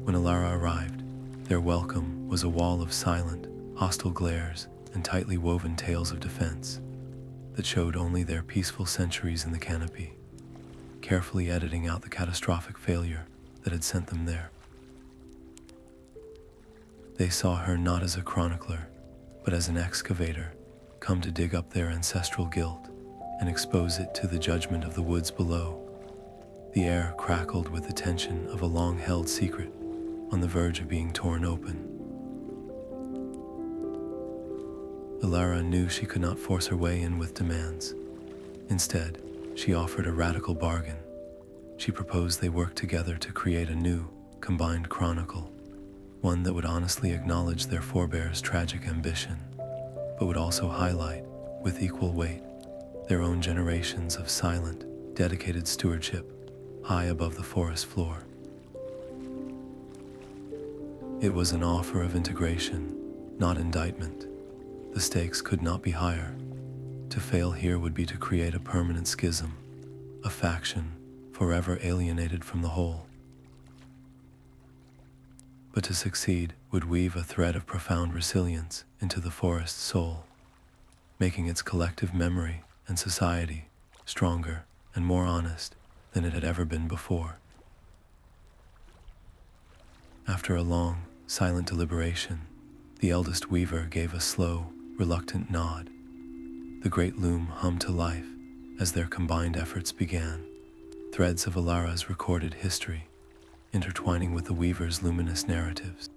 When Elara arrived, their welcome was a wall of silent, hostile glares and tightly woven tales of defense that showed only their peaceful centuries in the canopy, carefully editing out the catastrophic failure that had sent them there. They saw her not as a chronicler, but as an excavator, come to dig up their ancestral guilt and expose it to the judgment of the woods below. The air crackled with the tension of a long-held secret on the verge of being torn open. Elara knew she could not force her way in with demands. Instead, she offered a radical bargain. She proposed they work together to create a new, combined chronicle, one that would honestly acknowledge their forebears' tragic ambition, but would also highlight, with equal weight, their own generations of silent, dedicated stewardship high above the forest floor. It was an offer of integration, not indictment. The stakes could not be higher. To fail here would be to create a permanent schism, a faction forever alienated from the whole. But to succeed would weave a thread of profound resilience into the forest's soul, making its collective memory and society stronger and more honest than it had ever been before. After a long, silent deliberation, the eldest weaver gave a slow, reluctant nod. The great loom hummed to life as their combined efforts began, threads of Elara's recorded history intertwining with the weaver's luminous narratives.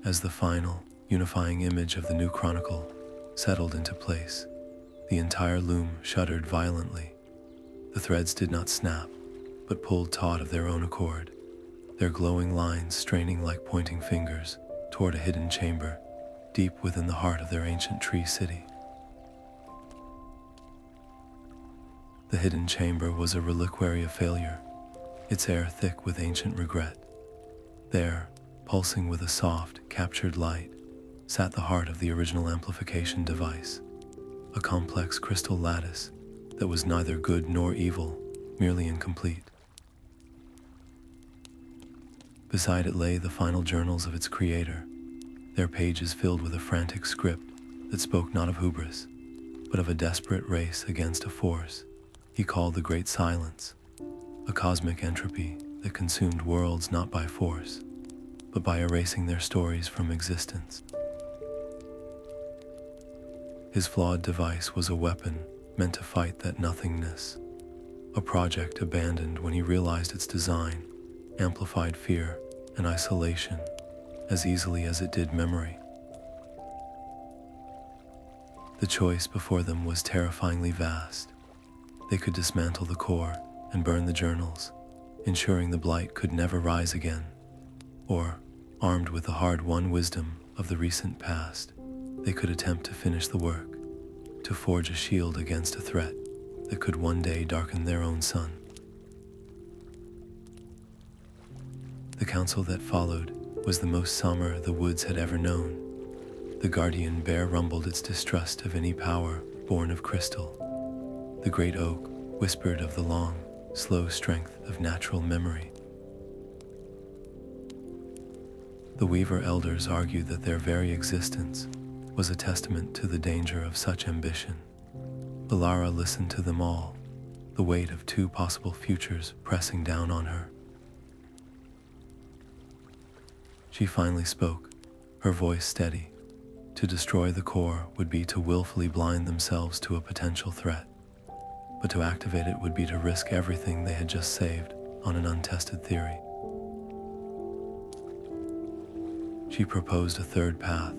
As the final, unifying image of the new chronicle settled into place, the entire loom shuddered violently. The threads did not snap, but pulled taut of their own accord, their glowing lines straining like pointing fingers toward a hidden chamber deep within the heart of their ancient tree city. The hidden chamber was a reliquary of failure, its air thick with ancient regret. There, pulsing with a soft, captured light, sat the heart of the original amplification device, a complex crystal lattice that was neither good nor evil, merely incomplete. Beside it lay the final journals of its creator, their pages filled with a frantic script that spoke not of hubris, but of a desperate race against a force he called the Great Silence, a cosmic entropy that consumed worlds not by force, but by erasing their stories from existence. His flawed device was a weapon meant to fight that nothingness, a project abandoned when he realized its design amplified fear and isolation as easily as it did memory. The choice before them was terrifyingly vast. They could dismantle the core and burn the journals, ensuring the Blight could never rise again. Or, armed with the hard-won wisdom of the recent past, they could attempt to finish the work, to forge a shield against a threat that could one day darken their own sun. The council that followed was the most somber the woods had ever known. The guardian bear rumbled its distrust of any power born of crystal. The great oak whispered of the long, slow strength of natural memory. The Weaver elders argued that their very existence was a testament to the danger of such ambition. Elara listened to them all, the weight of two possible futures pressing down on her. She finally spoke, her voice steady. To destroy the core would be to willfully blind themselves to a potential threat, but to activate it would be to risk everything they had just saved on an untested theory. She proposed a third path,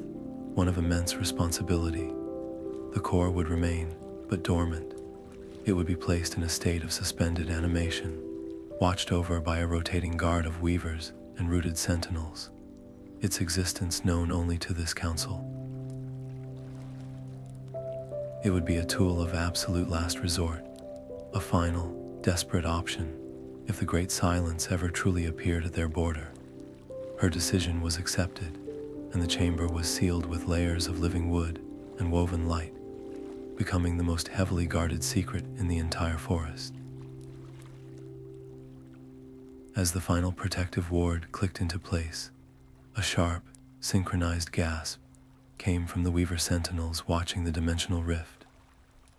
one of immense responsibility. The core would remain, but dormant. It would be placed in a state of suspended animation, watched over by a rotating guard of weavers and rooted sentinels, its existence known only to this council. It would be a tool of absolute last resort, a final, desperate option if the Great Silence ever truly appeared at their border. Her decision was accepted, and the chamber was sealed with layers of living wood and woven light, becoming the most heavily guarded secret in the entire forest. As the final protective ward clicked into place, a sharp, synchronized gasp came from the Weaver sentinels watching the dimensional rift.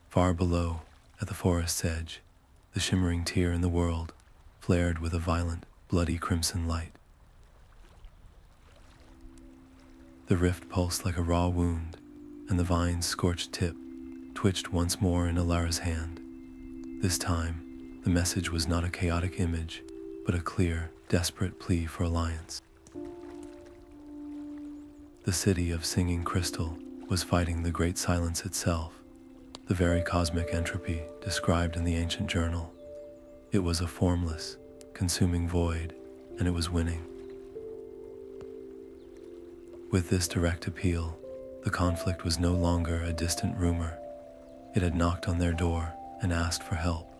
Far below, at the forest's edge, the shimmering tear in the world flared with a violent, bloody crimson light. The rift pulsed like a raw wound, and the vine's scorched tip twitched once more in Elara's hand. This time, the message was not a chaotic image, but a clear, desperate plea for alliance. The city of Singing Crystal was fighting the Great Silence itself, the very cosmic entropy described in the ancient journal. It was a formless, consuming void, and it was winning. With this direct appeal, the conflict was no longer a distant rumor. It had knocked on their door and asked for help.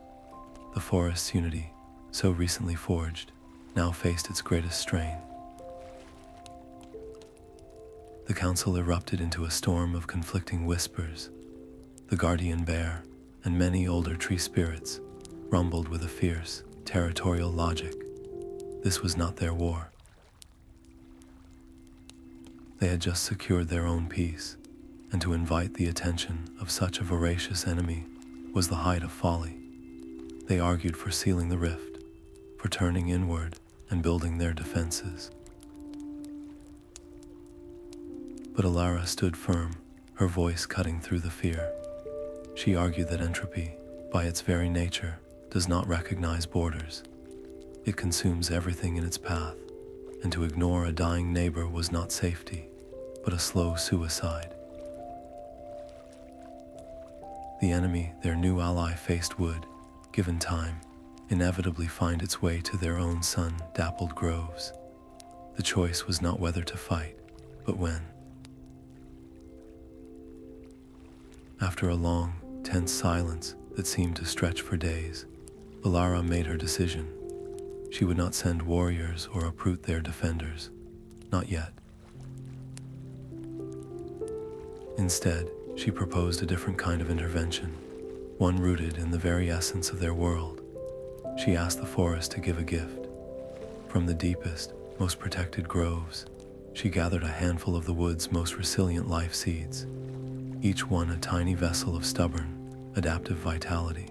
The forest's unity, so recently forged, now faced its greatest strain. The council erupted into a storm of conflicting whispers. The guardian bear and many older tree spirits rumbled with a fierce, territorial logic. This was not their war. They had just secured their own peace, and to invite the attention of such a voracious enemy was the height of folly. They argued for sealing the rift, for turning inward and building their defenses. But Elara stood firm, her voice cutting through the fear. She argued that entropy, by its very nature, does not recognize borders. It consumes everything in its path, and to ignore a dying neighbor was not safety, but a slow suicide. The enemy their new ally faced would, given time, inevitably find its way to their own sun-dappled groves. The choice was not whether to fight, but when. After a long, tense silence that seemed to stretch for days, Elara made her decision. She would not send warriors or uproot their defenders, not yet. Instead, she proposed a different kind of intervention, one rooted in the very essence of their world. She asked the forest to give a gift. From the deepest, most protected groves, she gathered a handful of the wood's most resilient life seeds, each one a tiny vessel of stubborn, adaptive vitality.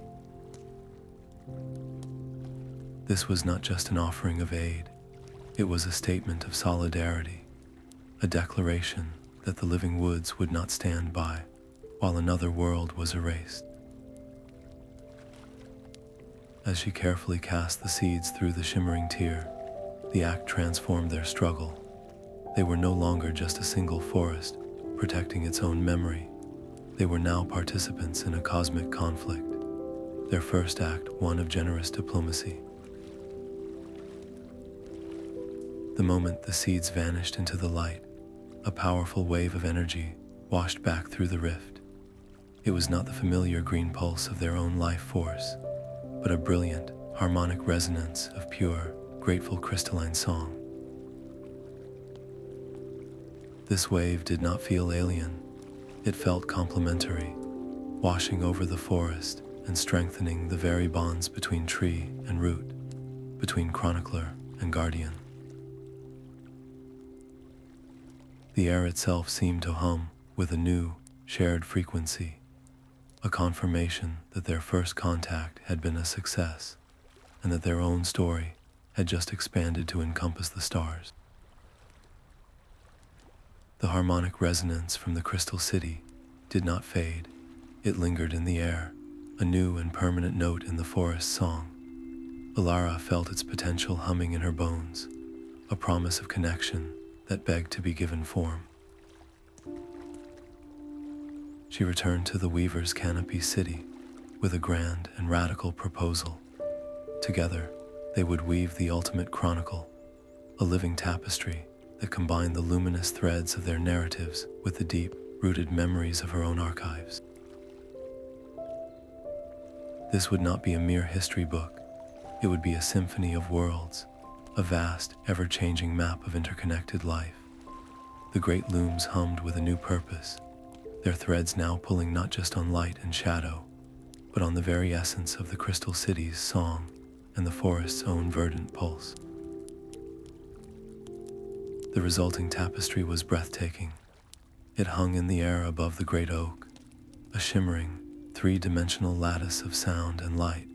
This was not just an offering of aid, it was a statement of solidarity, a declaration that the living woods would not stand by, while another world was erased. As she carefully cast the seeds through the shimmering tear, the act transformed their struggle. They were no longer just a single forest, protecting its own memory. They were now participants in a cosmic conflict, their first act one of generous diplomacy. The moment the seeds vanished into the light, a powerful wave of energy washed back through the rift. It was not the familiar green pulse of their own life force, but a brilliant, harmonic resonance of pure, grateful crystalline song. This wave did not feel alien. It felt complementary, washing over the forest and strengthening the very bonds between tree and root, between chronicler and guardian. The air itself seemed to hum with a new, shared frequency, a confirmation that their first contact had been a success, and that their own story had just expanded to encompass the stars. The harmonic resonance from the Crystal City did not fade. It lingered in the air, a new and permanent note in the forest's song. Elara felt its potential humming in her bones, a promise of connection that begged to be given form. She returned to the Weaver's Canopy City with a grand and radical proposal. Together, they would weave the ultimate chronicle, a living tapestry that combined the luminous threads of their narratives with the deep-rooted memories of her own archives. This would not be a mere history book. It would be a symphony of worlds, a vast, ever-changing map of interconnected life. The great looms hummed with a new purpose, their threads now pulling not just on light and shadow, but on the very essence of the Crystal City's song and the forest's own verdant pulse. The resulting tapestry was breathtaking. It hung in the air above the great oak, a shimmering, three-dimensional lattice of sound and light,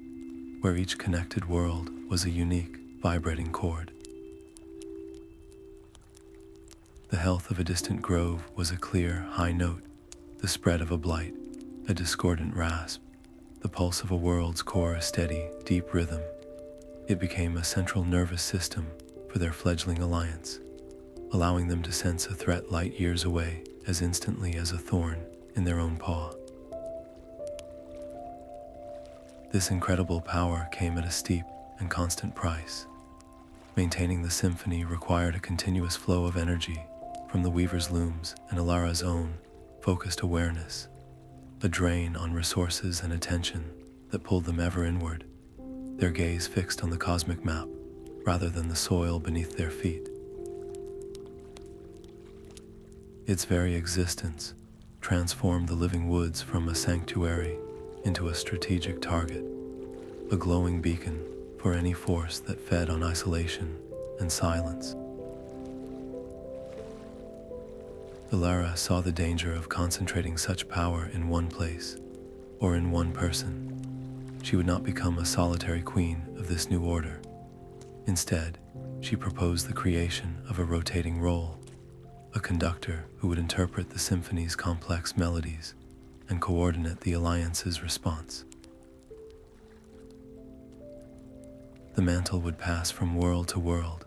where each connected world was a unique, vibrating chord. The health of a distant grove was a clear, high note, the spread of a blight, a discordant rasp, the pulse of a world's core a steady, deep rhythm. It became a central nervous system for their fledgling alliance, allowing them to sense a threat light years away as instantly as a thorn in their own paw. This incredible power came at a steep and constant price. Maintaining the symphony required a continuous flow of energy from the Weaver's looms and Elara's own focused awareness, a drain on resources and attention that pulled them ever inward, their gaze fixed on the cosmic map rather than the soil beneath their feet. Its very existence transformed the living woods from a sanctuary into a strategic target, a glowing beacon for any force that fed on isolation and silence. Elara saw the danger of concentrating such power in one place, or in one person. She would not become a solitary queen of this new order. Instead, she proposed the creation of a rotating role, a conductor who would interpret the symphony's complex melodies and coordinate the alliance's response. The mantle would pass from world to world,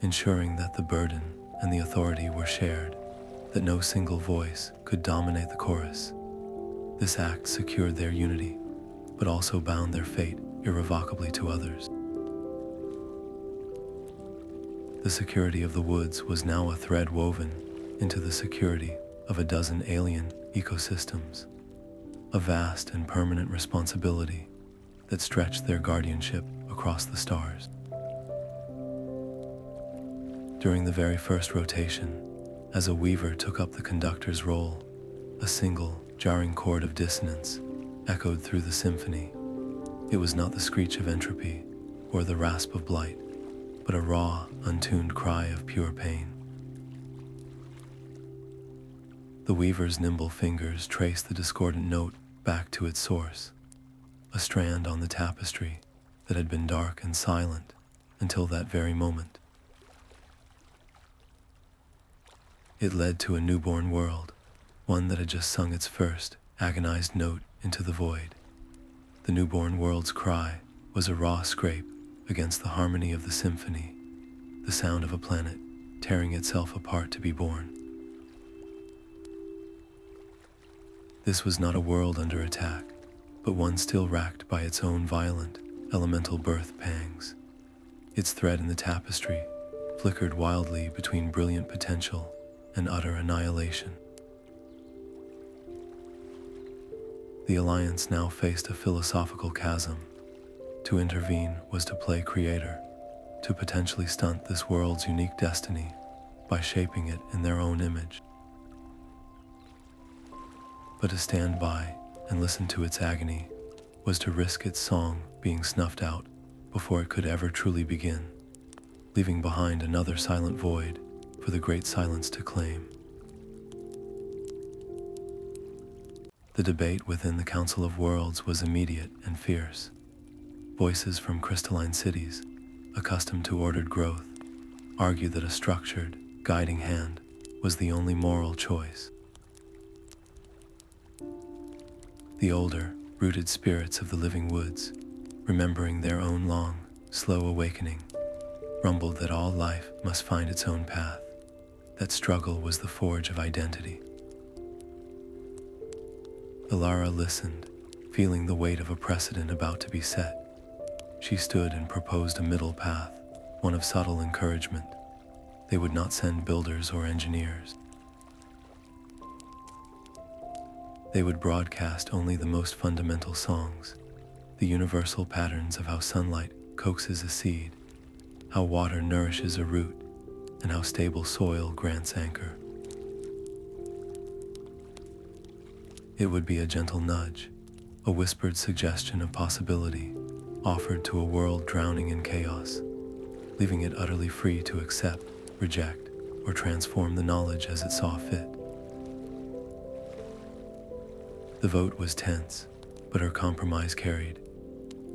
ensuring that the burden and the authority were shared, that no single voice could dominate the chorus. This act secured their unity, but also bound their fate irrevocably to others. The security of the woods was now a thread woven into the security of a dozen alien ecosystems, a vast and permanent responsibility that stretched their guardianship across the stars. During the very first rotation, as a weaver took up the conductor's role, a single, jarring chord of dissonance echoed through the symphony. It was not the screech of entropy or the rasp of blight, but a raw, untuned cry of pure pain. The weaver's nimble fingers traced the discordant note back to its source, a strand on the tapestry that had been dark and silent until that very moment. It led to a newborn world, one that had just sung its first, agonized note into the void. The newborn world's cry was a raw scrape against the harmony of the symphony, the sound of a planet tearing itself apart to be born. This was not a world under attack, but one still racked by its own violent, elemental birth pangs. Its thread in the tapestry flickered wildly between brilliant potential and utter annihilation. The Alliance now faced a philosophical chasm. To intervene was to play creator, to potentially stunt this world's unique destiny by shaping it in their own image. But to stand by and listen to its agony was to risk its song being snuffed out before it could ever truly begin, leaving behind another silent void for the great silence to claim. The debate within the Council of Worlds was immediate and fierce. Voices from crystalline cities, accustomed to ordered growth, argued that a structured, guiding hand was the only moral choice. The older, rooted spirits of the living woods, remembering their own long, slow awakening, rumbled that all life must find its own path, that struggle was the forge of identity. Elara listened, feeling the weight of a precedent about to be set. She stood and proposed a middle path, one of subtle encouragement. They would not send builders or engineers. They would broadcast only the most fundamental songs, the universal patterns of how sunlight coaxes a seed, how water nourishes a root, and how stable soil grants anchor. It would be a gentle nudge, a whispered suggestion of possibility, offered to a world drowning in chaos, leaving it utterly free to accept, reject, or transform the knowledge as it saw fit. The vote was tense, but her compromise carried.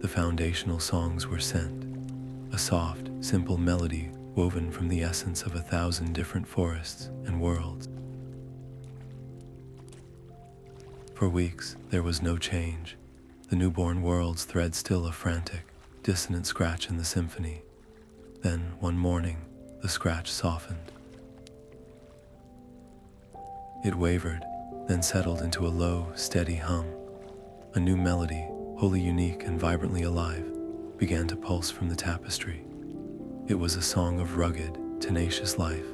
The foundational songs were sent, a soft, simple melody woven from the essence of 1,000 different forests and worlds. For weeks, there was no change. The newborn world's thread still a frantic, dissonant scratch in the symphony. Then, one morning, the scratch softened. It wavered, then settled into a low, steady hum. A new melody, wholly unique and vibrantly alive, began to pulse from the tapestry. It was a song of rugged, tenacious life,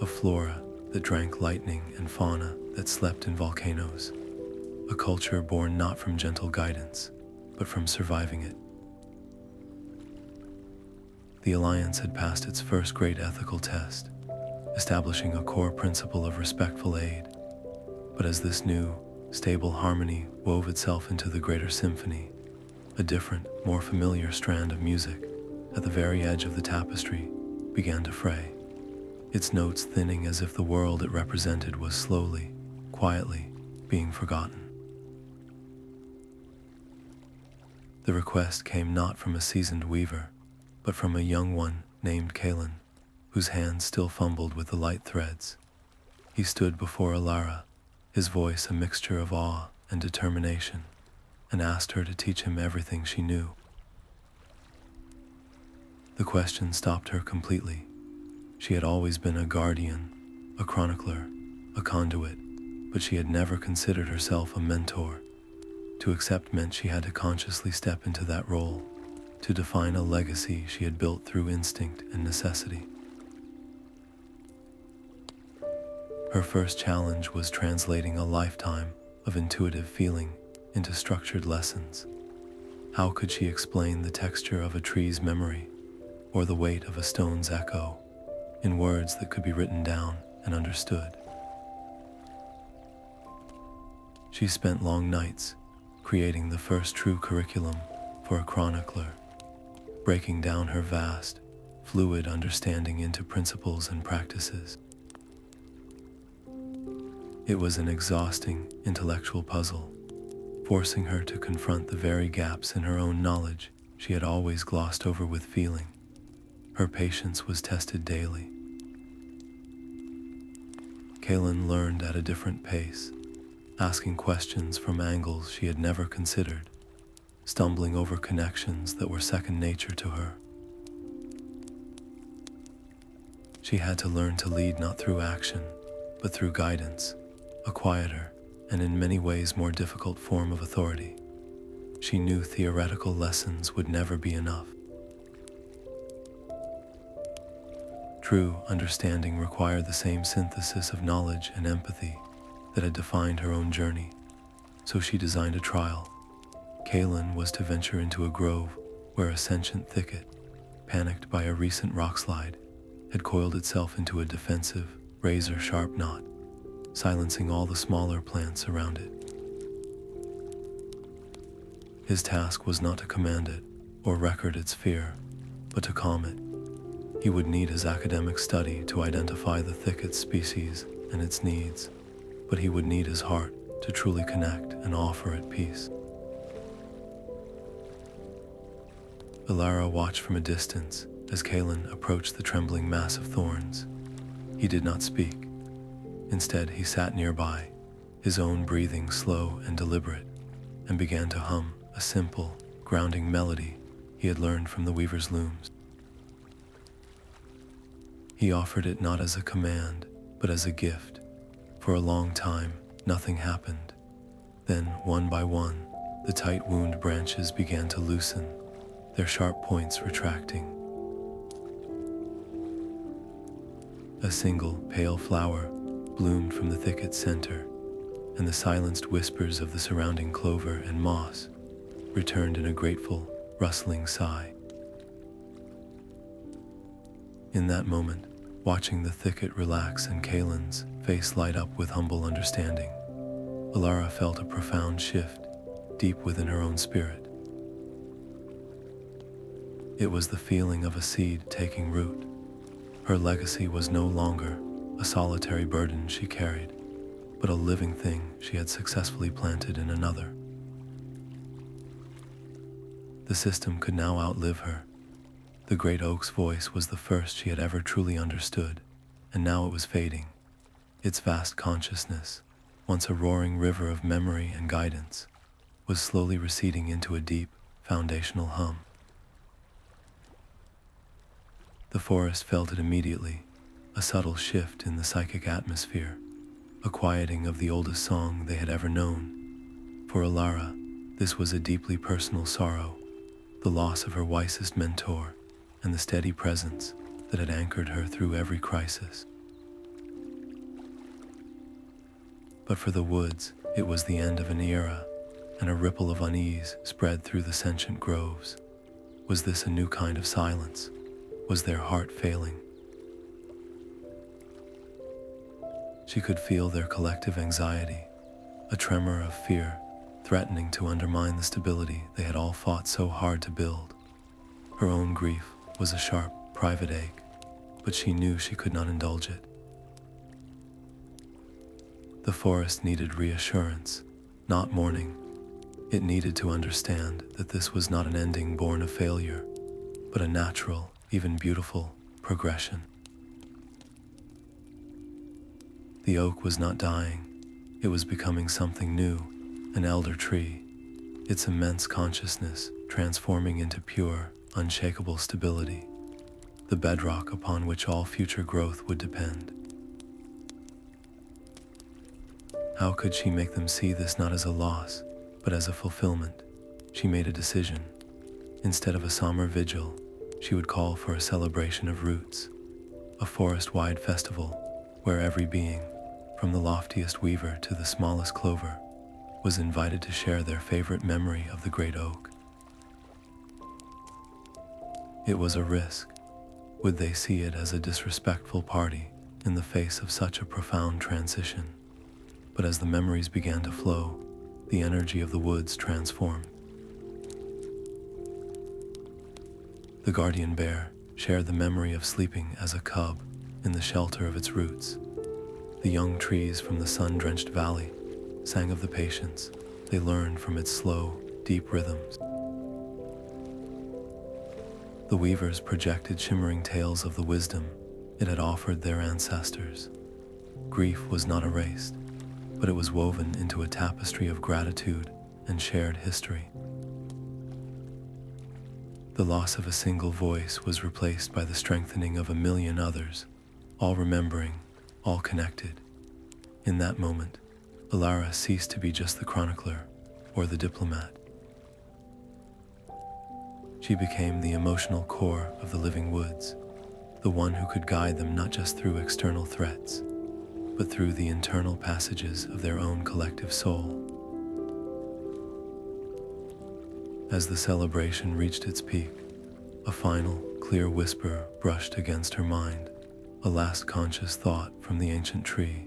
of flora that drank lightning and fauna that slept in volcanoes. A culture born not from gentle guidance, but from surviving it. The Alliance had passed its first great ethical test, establishing a core principle of respectful aid. But as this new, stable harmony wove itself into the greater symphony, a different, more familiar strand of music, at the very edge of the tapestry, began to fray, its notes thinning as if the world it represented was slowly, quietly, being forgotten. The request came not from a seasoned weaver, but from a young one named Kalin, whose hands still fumbled with the light threads. He stood before Elara, his voice a mixture of awe and determination, and asked her to teach him everything she knew. The question stopped her completely. She had always been a guardian, a chronicler, a conduit, but she had never considered herself a mentor. To accept meant she had to consciously step into that role, to define a legacy she had built through instinct and necessity. Her first challenge was translating a lifetime of intuitive feeling into structured lessons. How could she explain the texture of a tree's memory, or the weight of a stone's echo, in words that could be written down and understood? She spent long nights creating the first true curriculum for a chronicler, breaking down her vast, fluid understanding into principles and practices. It was an exhausting intellectual puzzle, forcing her to confront the very gaps in her own knowledge she had always glossed over with feeling. Her patience was tested daily. Kalin learned at a different pace, asking questions from angles she had never considered, stumbling over connections that were second nature to her. She had to learn to lead not through action, but through guidance, a quieter, and in many ways more difficult form of authority. She knew theoretical lessons would never be enough. True understanding required the same synthesis of knowledge and empathy that had defined her own journey, so she designed a trial. Kalin was to venture into a grove where a sentient thicket, panicked by a recent rockslide, had coiled itself into a defensive, razor-sharp knot, silencing all the smaller plants around it. His task was not to command it or record its fear, but to calm it. He would need his academic study to identify the thicket's species and its needs, but he would need his heart to truly connect and offer it peace. Elara watched from a distance as Kalin approached the trembling mass of thorns. He did not speak. Instead, he sat nearby, his own breathing slow and deliberate, and began to hum a simple, grounding melody he had learned from the weaver's looms. He offered it not as a command, but as a gift. For a long time, nothing happened. Then, one by one, the tight wound branches began to loosen, their sharp points retracting. A single, pale flower bloomed from the thicket's center, and the silenced whispers of the surrounding clover and moss returned in a grateful, rustling sigh. In that moment, watching the thicket relax and Kalin's face light up with humble understanding, Elara felt a profound shift deep within her own spirit. It was the feeling of a seed taking root. Her legacy was no longer a solitary burden she carried, but a living thing she had successfully planted in another. The system could now outlive her. The great oak's voice was the first she had ever truly understood, and now it was fading. Its vast consciousness, once a roaring river of memory and guidance, was slowly receding into a deep, foundational hum. The forest felt it immediately, a subtle shift in the psychic atmosphere, a quieting of the oldest song they had ever known. For Elara, this was a deeply personal sorrow, the loss of her wisest mentor, and the steady presence that had anchored her through every crisis. But for the woods, it was the end of an era, and a ripple of unease spread through the sentient groves. Was this a new kind of silence? Was their heart failing? She could feel their collective anxiety, a tremor of fear threatening to undermine the stability they had all fought so hard to build. Her own grief was a sharp, private ache, but she knew she could not indulge it. The forest needed reassurance, not mourning. It needed to understand that this was not an ending born of failure, but a natural, even beautiful, progression. The oak was not dying. It was becoming something new, an elder tree, its immense consciousness transforming into pure, unshakable stability, the bedrock upon which all future growth would depend. How could she make them see this not as a loss, but as a fulfillment? She made a decision. Instead of a somber vigil, she would call for a celebration of roots, a forest-wide festival where every being, from the loftiest weaver to the smallest clover, was invited to share their favorite memory of the great oak. It was a risk. Would they see it as a disrespectful party in the face of such a profound transition? But as the memories began to flow, the energy of the woods transformed. The guardian bear shared the memory of sleeping as a cub in the shelter of its roots. The young trees from the sun-drenched valley sang of the patience they learned from its slow, deep rhythms. The weavers projected shimmering tales of the wisdom it had offered their ancestors. Grief was not erased. but it was woven into a tapestry of gratitude and shared history. The loss of a single voice was replaced by the strengthening of a million others, all remembering, all connected. In that moment, Elara ceased to be just the chronicler or the diplomat. She became the emotional core of the living woods, the one who could guide them not just through external threats, but through the internal passages of their own collective soul. As the celebration reached its peak, a final, clear whisper brushed against her mind, a last conscious thought from the ancient tree.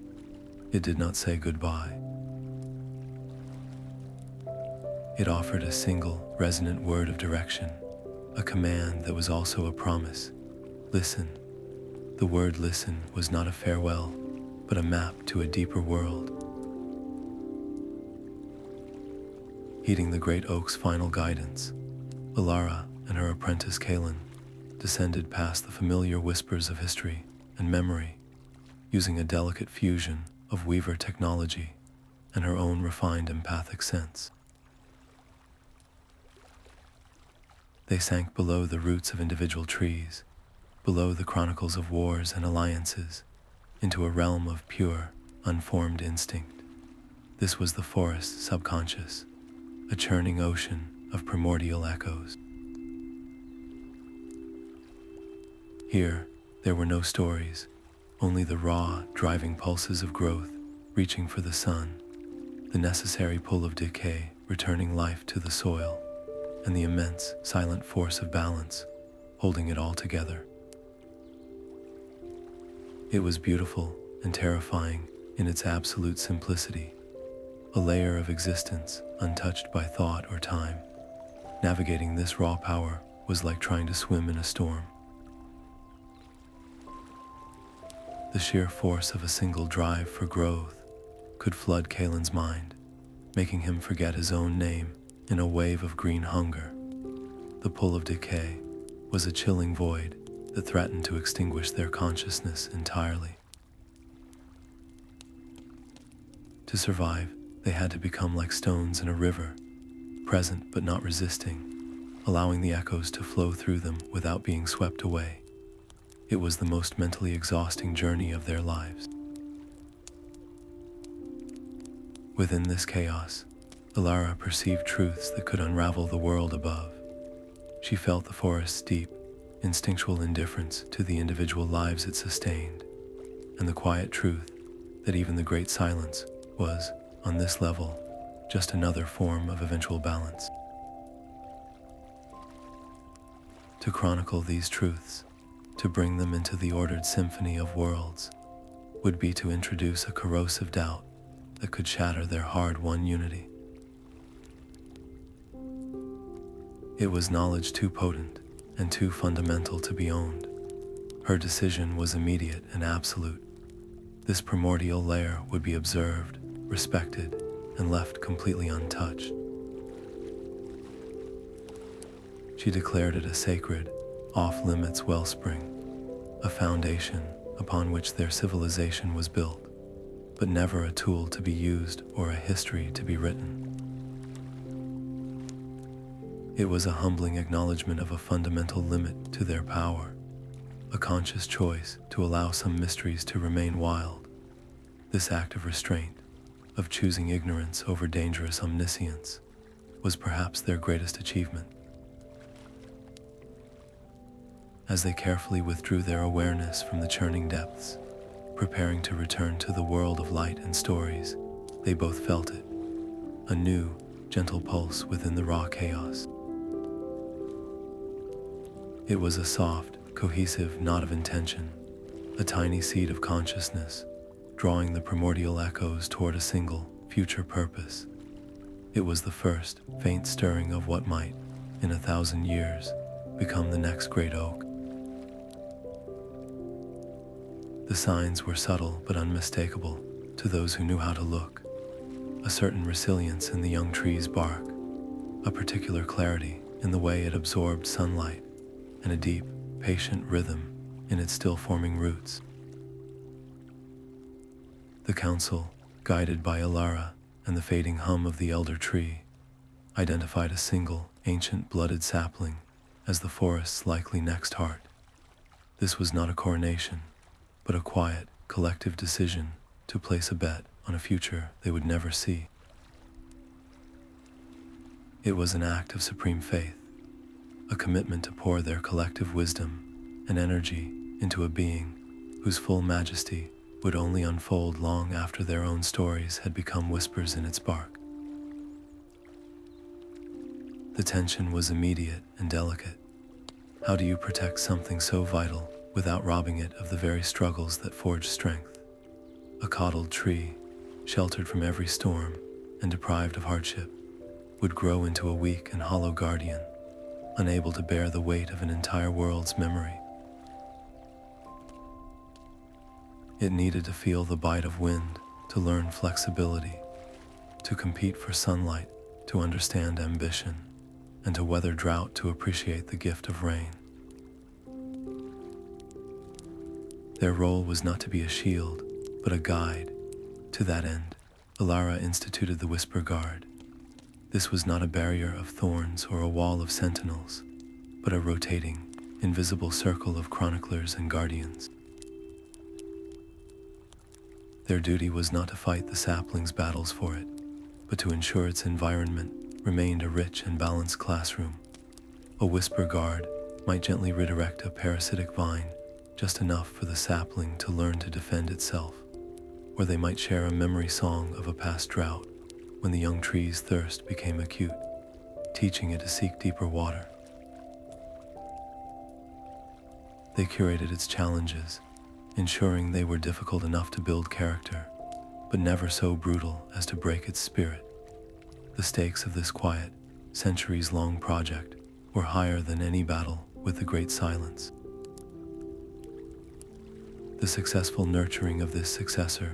It did not say goodbye. It offered a single, resonant word of direction, a command that was also a promise. Listen. The word listen was not a farewell, but a map to a deeper world. Heeding the great oak's final guidance, Elara and her apprentice Kalin descended past the familiar whispers of history and memory, using a delicate fusion of weaver technology and her own refined empathic sense. They sank below the roots of individual trees, below the chronicles of wars and alliances, into a realm of pure, unformed instinct. This was the forest's subconscious, a churning ocean of primordial echoes. Here, there were no stories, only the raw, driving pulses of growth, reaching for the sun, the necessary pull of decay, returning life to the soil, and the immense, silent force of balance, holding it all together. It was beautiful and terrifying in its absolute simplicity, a layer of existence untouched by thought or time. Navigating this raw power was like trying to swim in a storm. The sheer force of a single drive for growth could flood Kalin's mind, making him forget his own name in a wave of green hunger. The pull of decay was a chilling void that threatened to extinguish their consciousness entirely. To survive, they had to become like stones in a river, present but not resisting, allowing the echoes to flow through them without being swept away. It was the most mentally exhausting journey of their lives. Within this chaos, Elara perceived truths that could unravel the world above. She felt the forest's deep, instinctual indifference to the individual lives it sustained, and the quiet truth that even the great silence was, on this level, just another form of eventual balance. To chronicle these truths, to bring them into the ordered Symphony of Worlds, would be to introduce a corrosive doubt that could shatter their hard-won unity. It was knowledge too potent and too fundamental to be owned. Her decision was immediate and absolute. This primordial layer would be observed, respected, and left completely untouched. She declared it a sacred, off-limits wellspring, a foundation upon which their civilization was built, but never a tool to be used or a history to be written. It was a humbling acknowledgement of a fundamental limit to their power, a conscious choice to allow some mysteries to remain wild. This act of restraint, of choosing ignorance over dangerous omniscience, was perhaps their greatest achievement. As they carefully withdrew their awareness from the churning depths, preparing to return to the world of light and stories, they both felt it, a new, gentle pulse within the raw chaos. It was a soft, cohesive knot of intention, a tiny seed of consciousness, drawing the primordial echoes toward a single, future purpose. It was the first, faint stirring of what might, in 1,000 years, become the next great oak. The signs were subtle but unmistakable to those who knew how to look. A certain resilience in the young tree's bark, a particular clarity in the way it absorbed sunlight, and a deep, patient rhythm in its still-forming roots. The council, guided by Elara and the fading hum of the elder tree, identified a single, ancient blooded sapling as the forest's likely next heart. This was not a coronation, but a quiet, collective decision to place a bet on a future they would never see. It was an act of supreme faith, a commitment to pour their collective wisdom and energy into a being whose full majesty would only unfold long after their own stories had become whispers in its bark. The tension was immediate and delicate. How do you protect something so vital without robbing it of the very struggles that forge strength? A coddled tree, sheltered from every storm and deprived of hardship, would grow into a weak and hollow guardian, unable to bear the weight of an entire world's memory. It needed to feel the bite of wind, to learn flexibility, to compete for sunlight, to understand ambition, and to weather drought to appreciate the gift of rain. Their role was not to be a shield, but a guide. To that end, Elara instituted the Whisper Guard. This was not a barrier of thorns or a wall of sentinels, but a rotating, invisible circle of chroniclers and guardians. Their duty was not to fight the sapling's battles for it, but to ensure its environment remained a rich and balanced classroom. A Whisper Guard might gently redirect a parasitic vine, just enough for the sapling to learn to defend itself, or they might share a memory song of a past drought when the young tree's thirst became acute, teaching it to seek deeper water. They curated its challenges, ensuring they were difficult enough to build character, but never so brutal as to break its spirit. The stakes of this quiet, centuries-long project were higher than any battle with the Great Silence. The successful nurturing of this successor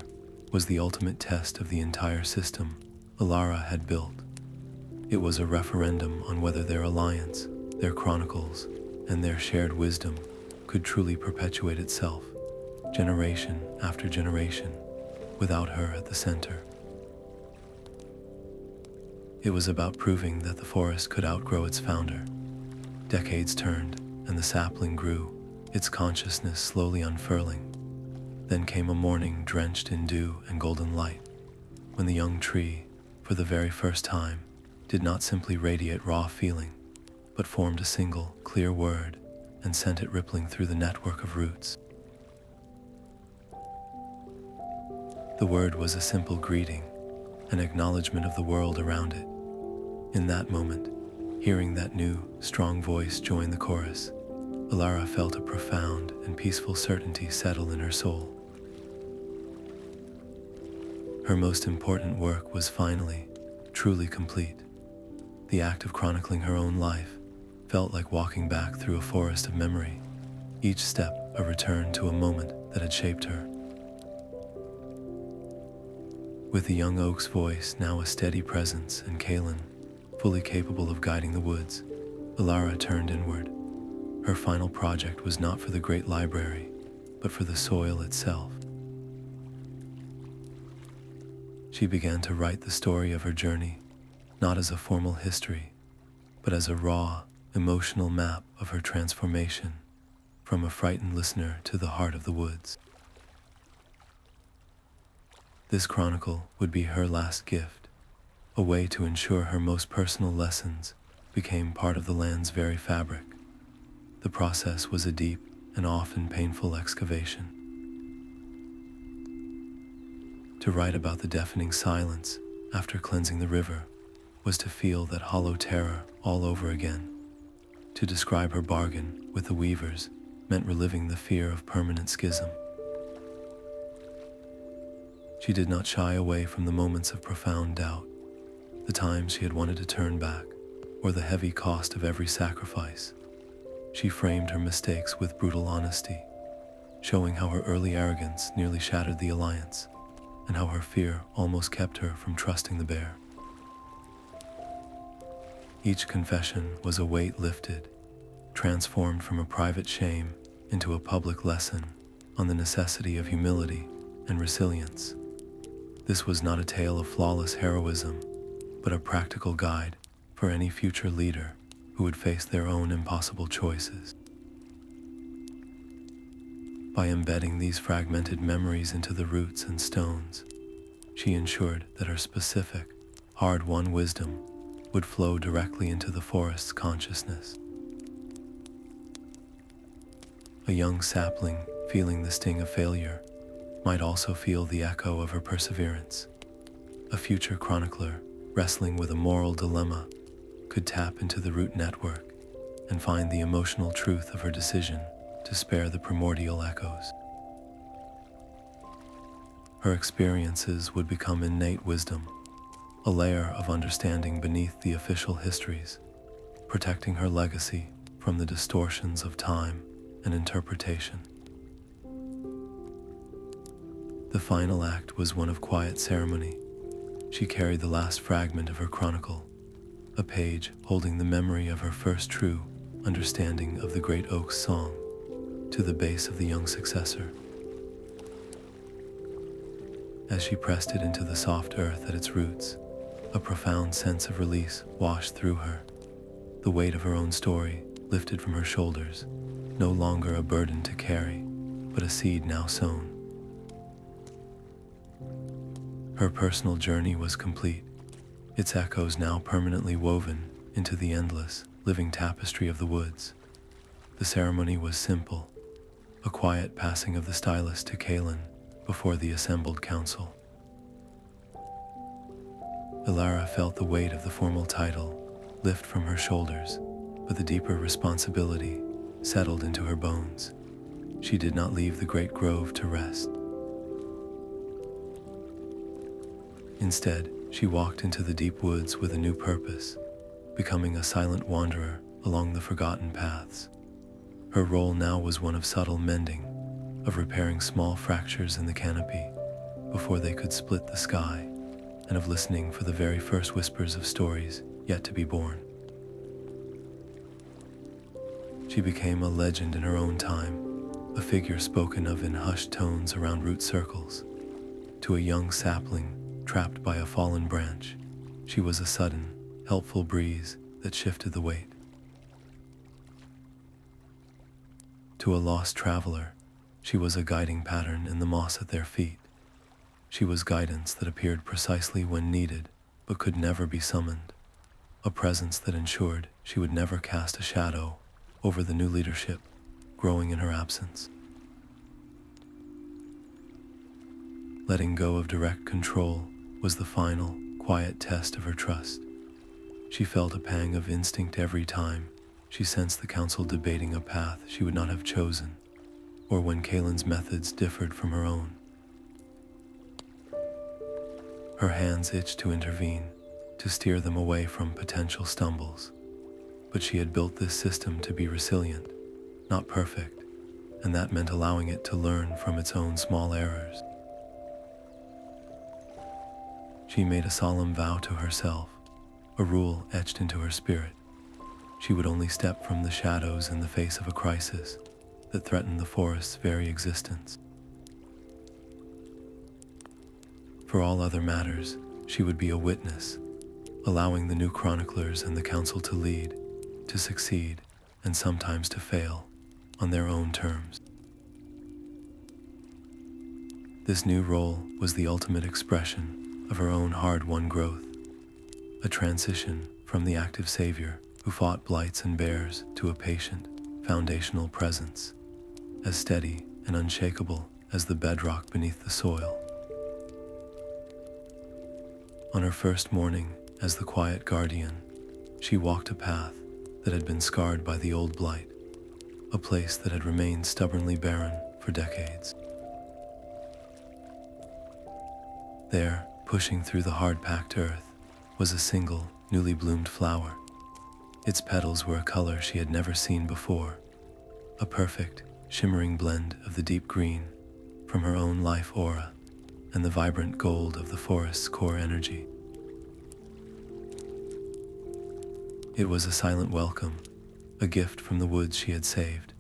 was the ultimate test of the entire system Elara had built. It was a referendum on whether their alliance, their chronicles, and their shared wisdom could truly perpetuate itself, generation after generation, without her at the center. It was about proving that the forest could outgrow its founder. Decades turned, and the sapling grew, its consciousness slowly unfurling. Then came a morning drenched in dew and golden light, when the young tree, for the very first time, did not simply radiate raw feeling, but formed a single, clear word and sent it rippling through the network of roots. The word was a simple greeting, an acknowledgement of the world around it. In that moment, hearing that new, strong voice join the chorus, Elara felt a profound and peaceful certainty settle in her soul. Her most important work was finally, truly complete. The act of chronicling her own life felt like walking back through a forest of memory, each step a return to a moment that had shaped her. With the young oak's voice now a steady presence and Kalin, fully capable of guiding the woods, Elara turned inward. Her final project was not for the great library, but for the soil itself. She began to write the story of her journey, not as a formal history, but as a raw, emotional map of her transformation from a frightened listener to the heart of the woods. This chronicle would be her last gift, a way to ensure her most personal lessons became part of the land's very fabric. The process was a deep and often painful excavation. To write about the deafening silence after cleansing the river was to feel that hollow terror all over again. To describe her bargain with the weavers meant reliving the fear of permanent schism. She did not shy away from the moments of profound doubt, the times she had wanted to turn back, or the heavy cost of every sacrifice. She framed her mistakes with brutal honesty, showing how her early arrogance nearly shattered the alliance, and how her fear almost kept her from trusting the bear. Each confession was a weight lifted, transformed from a private shame into a public lesson on the necessity of humility and resilience. This was not a tale of flawless heroism, but a practical guide for any future leader who would face their own impossible choices. By embedding these fragmented memories into the roots and stones, she ensured that her specific, hard-won wisdom would flow directly into the forest's consciousness. A young sapling feeling the sting of failure might also feel the echo of her perseverance. A future chronicler wrestling with a moral dilemma could tap into the root network and find the emotional truth of her decision to spare the primordial echoes. Her experiences would become innate wisdom, a layer of understanding beneath the official histories, protecting her legacy from the distortions of time and interpretation. The final act was one of quiet ceremony. She carried the last fragment of her chronicle, a page holding the memory of her first true understanding of the great oak's song, to the base of the young successor. As she pressed it into the soft earth at its roots, a profound sense of release washed through her. The weight of her own story lifted from her shoulders, no longer a burden to carry, but a seed now sown. Her personal journey was complete, its echoes now permanently woven into the endless, living tapestry of the woods. The ceremony was simple, a quiet passing of the stylus to Kalin before the assembled council. Elara felt the weight of the formal title lift from her shoulders, but the deeper responsibility settled into her bones. She did not leave the great grove to rest. Instead, she walked into the deep woods with a new purpose, becoming a silent wanderer along the forgotten paths. Her role now was one of subtle mending, of repairing small fractures in the canopy before they could split the sky, and of listening for the very first whispers of stories yet to be born. She became a legend in her own time, a figure spoken of in hushed tones around root circles. To a young sapling trapped by a fallen branch, she was a sudden, helpful breeze that shifted the weight. To a lost traveler, she was a guiding pattern in the moss at their feet. She was guidance that appeared precisely when needed, but could never be summoned, a presence that ensured she would never cast a shadow over the new leadership growing in her absence. Letting go of direct control was the final, quiet test of her trust. She felt a pang of instinct every time she sensed the council debating a path she would not have chosen, or when Kalin's methods differed from her own. Her hands itched to intervene, to steer them away from potential stumbles. But she had built this system to be resilient, not perfect, and that meant allowing it to learn from its own small errors. She made a solemn vow to herself, a rule etched into her spirit. She would only step from the shadows in the face of a crisis that threatened the forest's very existence. For all other matters, she would be a witness, allowing the new chroniclers and the council to lead, to succeed, and sometimes to fail, on their own terms. This new role was the ultimate expression of her own hard-won growth, a transition from the active savior who fought blights and bears to a patient, foundational presence, as steady and unshakable as the bedrock beneath the soil. On her first morning as the quiet guardian, she walked a path that had been scarred by the old blight, a place that had remained stubbornly barren for decades. There, pushing through the hard-packed earth, was a single, newly bloomed flower. Its petals were a color she had never seen before, a perfect, shimmering blend of the deep green from her own life aura and the vibrant gold of the forest's core energy. It was a silent welcome, a gift from the woods she had saved,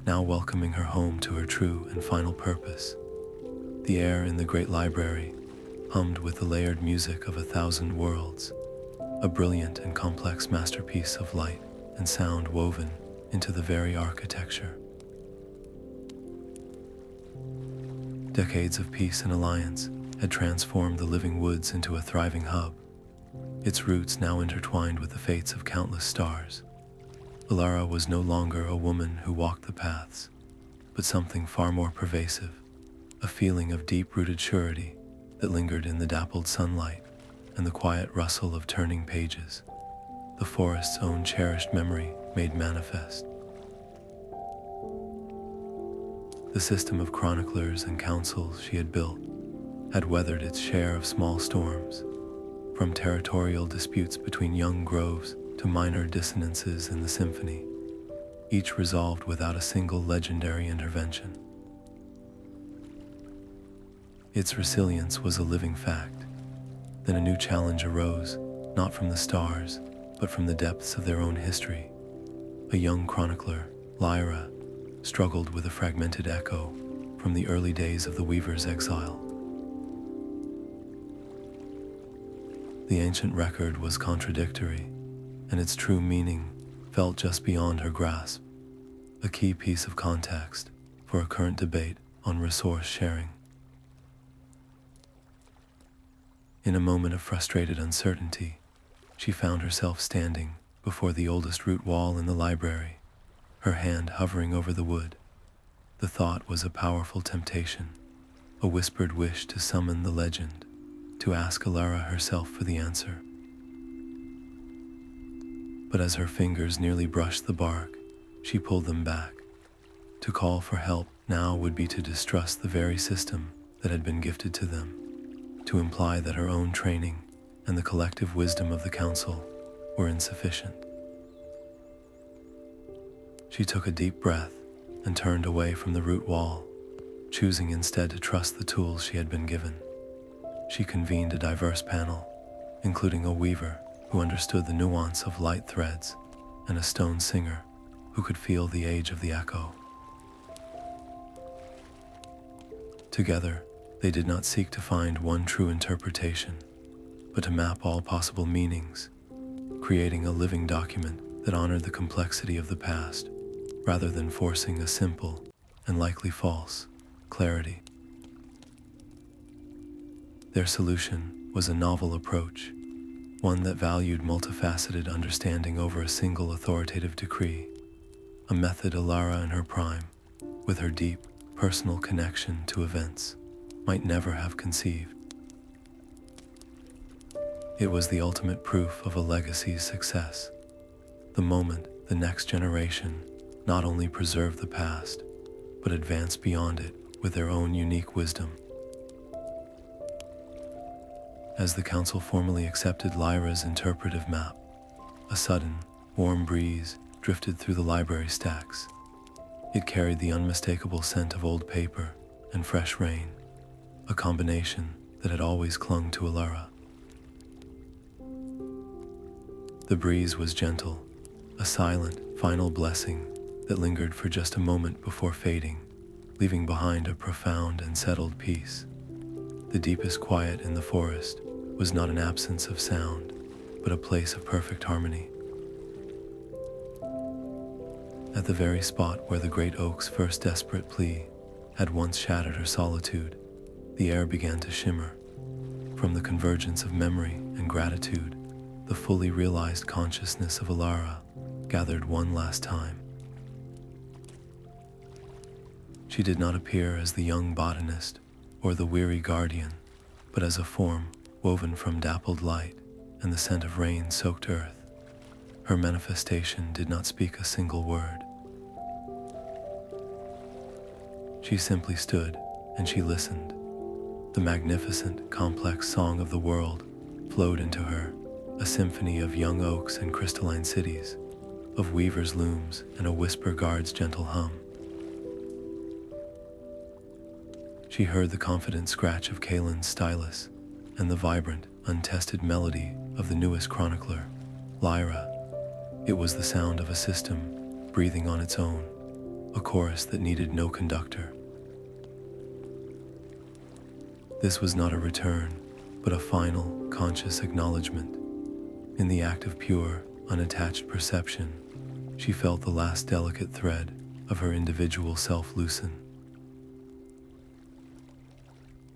now welcoming her home to her true and final purpose. The air in the great library, hummed with the layered music of 1,000 worlds, a brilliant and complex masterpiece of light and sound woven into the very architecture. Decades of peace and alliance had transformed the living woods into a thriving hub, its roots now intertwined with the fates of countless stars. Elara was no longer a woman who walked the paths, but something far more pervasive, a feeling of deep-rooted surety that lingered in the dappled sunlight and the quiet rustle of turning pages, the forest's own cherished memory made manifest. The system of chroniclers and councils she had built had weathered its share of small storms, from territorial disputes between young groves to minor dissonances in the symphony, each resolved without a single legendary intervention. Its resilience was a living fact. Then a new challenge arose, not from the stars, but from the depths of their own history. A young chronicler, Lyra, struggled with a fragmented echo from the early days of the Weaver's exile. The ancient record was contradictory, and its true meaning felt just beyond her grasp, a key piece of context for a current debate on resource sharing. In a moment of frustrated uncertainty, she found herself standing before the oldest root wall in the library, her hand hovering over the wood. The thought was a powerful temptation, a whispered wish to summon the legend, to ask Elara herself for the answer. But as her fingers nearly brushed the bark, she pulled them back. To call for help now would be to distrust the very system that had been gifted to them, to imply that her own training and the collective wisdom of the council were insufficient. She took a deep breath and turned away from the root wall, choosing instead to trust the tools she had been given. She convened a diverse panel, including a weaver who understood the nuance of light threads and a stone singer who could feel the age of the echo. Together, they did not seek to find one true interpretation, but to map all possible meanings, creating a living document that honored the complexity of the past, rather than forcing a simple, and likely false, clarity. Their solution was a novel approach, one that valued multifaceted understanding over a single authoritative decree, a method Elara in her prime, with her deep, personal connection to events, might never have conceived. It was the ultimate proof of a legacy's success, the moment the next generation not only preserved the past, but advanced beyond it with their own unique wisdom. As the council formally accepted Lyra's interpretive map, a sudden, warm breeze drifted through the library stacks. It carried the unmistakable scent of old paper and fresh rain, a combination that had always clung to Elara. The breeze was gentle, a silent, final blessing that lingered for just a moment before fading, leaving behind a profound and settled peace. The deepest quiet in the forest was not an absence of sound, but a place of perfect harmony. At the very spot where the great oak's first desperate plea had once shattered her solitude, the air began to shimmer. From the convergence of memory and gratitude, the fully realized consciousness of Elara gathered one last time. She did not appear as the young botanist or the weary guardian, but as a form woven from dappled light and the scent of rain-soaked earth. Her manifestation did not speak a single word. She simply stood and she listened. The magnificent, complex song of the world flowed into her, a symphony of young oaks and crystalline cities, of weavers' looms and a whisper guard's gentle hum. She heard the confident scratch of Kalin's stylus and the vibrant, untested melody of the newest chronicler, Lyra. It was the sound of a system breathing on its own, a chorus that needed no conductor. This was not a return, but a final, conscious acknowledgement. In the act of pure, unattached perception, she felt the last delicate thread of her individual self loosen.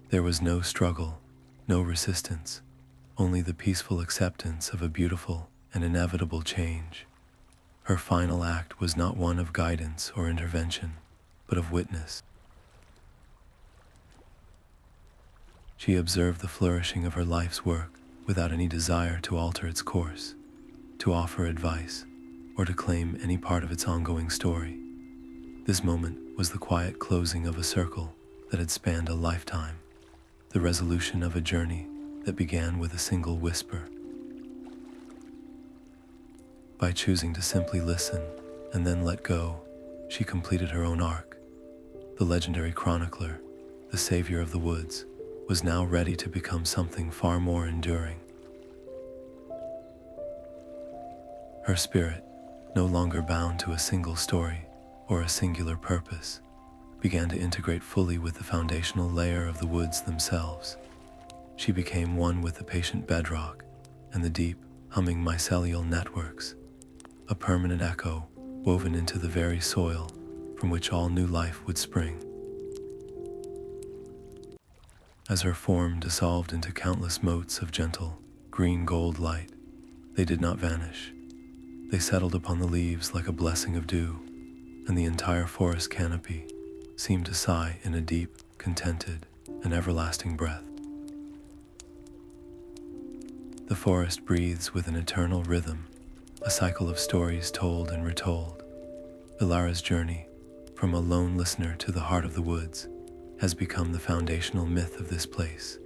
There was no struggle, no resistance, only the peaceful acceptance of a beautiful and inevitable change. Her final act was not one of guidance or intervention, but of witness. She observed the flourishing of her life's work without any desire to alter its course, to offer advice, or to claim any part of its ongoing story. This moment was the quiet closing of a circle that had spanned a lifetime, the resolution of a journey that began with a single whisper. By choosing to simply listen and then let go, she completed her own arc. The legendary chronicler, the savior of the woods, was now ready to become something far more enduring. Her spirit, no longer bound to a single story or a singular purpose, began to integrate fully with the foundational layer of the woods themselves. She became one with the patient bedrock and the deep, humming mycelial networks, a permanent echo woven into the very soil from which all new life would spring. As her form dissolved into countless motes of gentle, green-gold light, they did not vanish. They settled upon the leaves like a blessing of dew, and the entire forest canopy seemed to sigh in a deep, contented, and everlasting breath. The forest breathes with an eternal rhythm, a cycle of stories told and retold. Elara's journey, from a lone listener to the heart of the woods, has become the foundational myth of this place,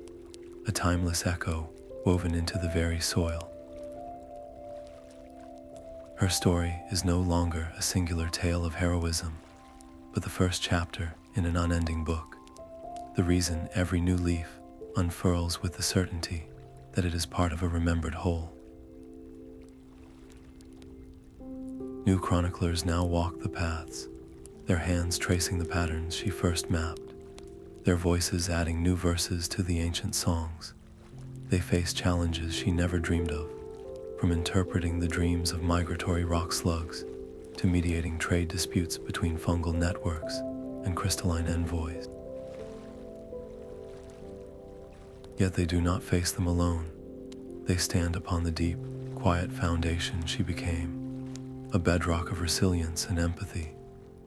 a timeless echo woven into the very soil. Her story is no longer a singular tale of heroism, but the first chapter in an unending book, the reason every new leaf unfurls with the certainty that it is part of a remembered whole. New chroniclers now walk the paths, their hands tracing the patterns she first mapped, their voices adding new verses to the ancient songs. They face challenges she never dreamed of, from interpreting the dreams of migratory rock slugs to mediating trade disputes between fungal networks and crystalline envoys. Yet they do not face them alone. They stand upon the deep, quiet foundation she became, a bedrock of resilience and empathy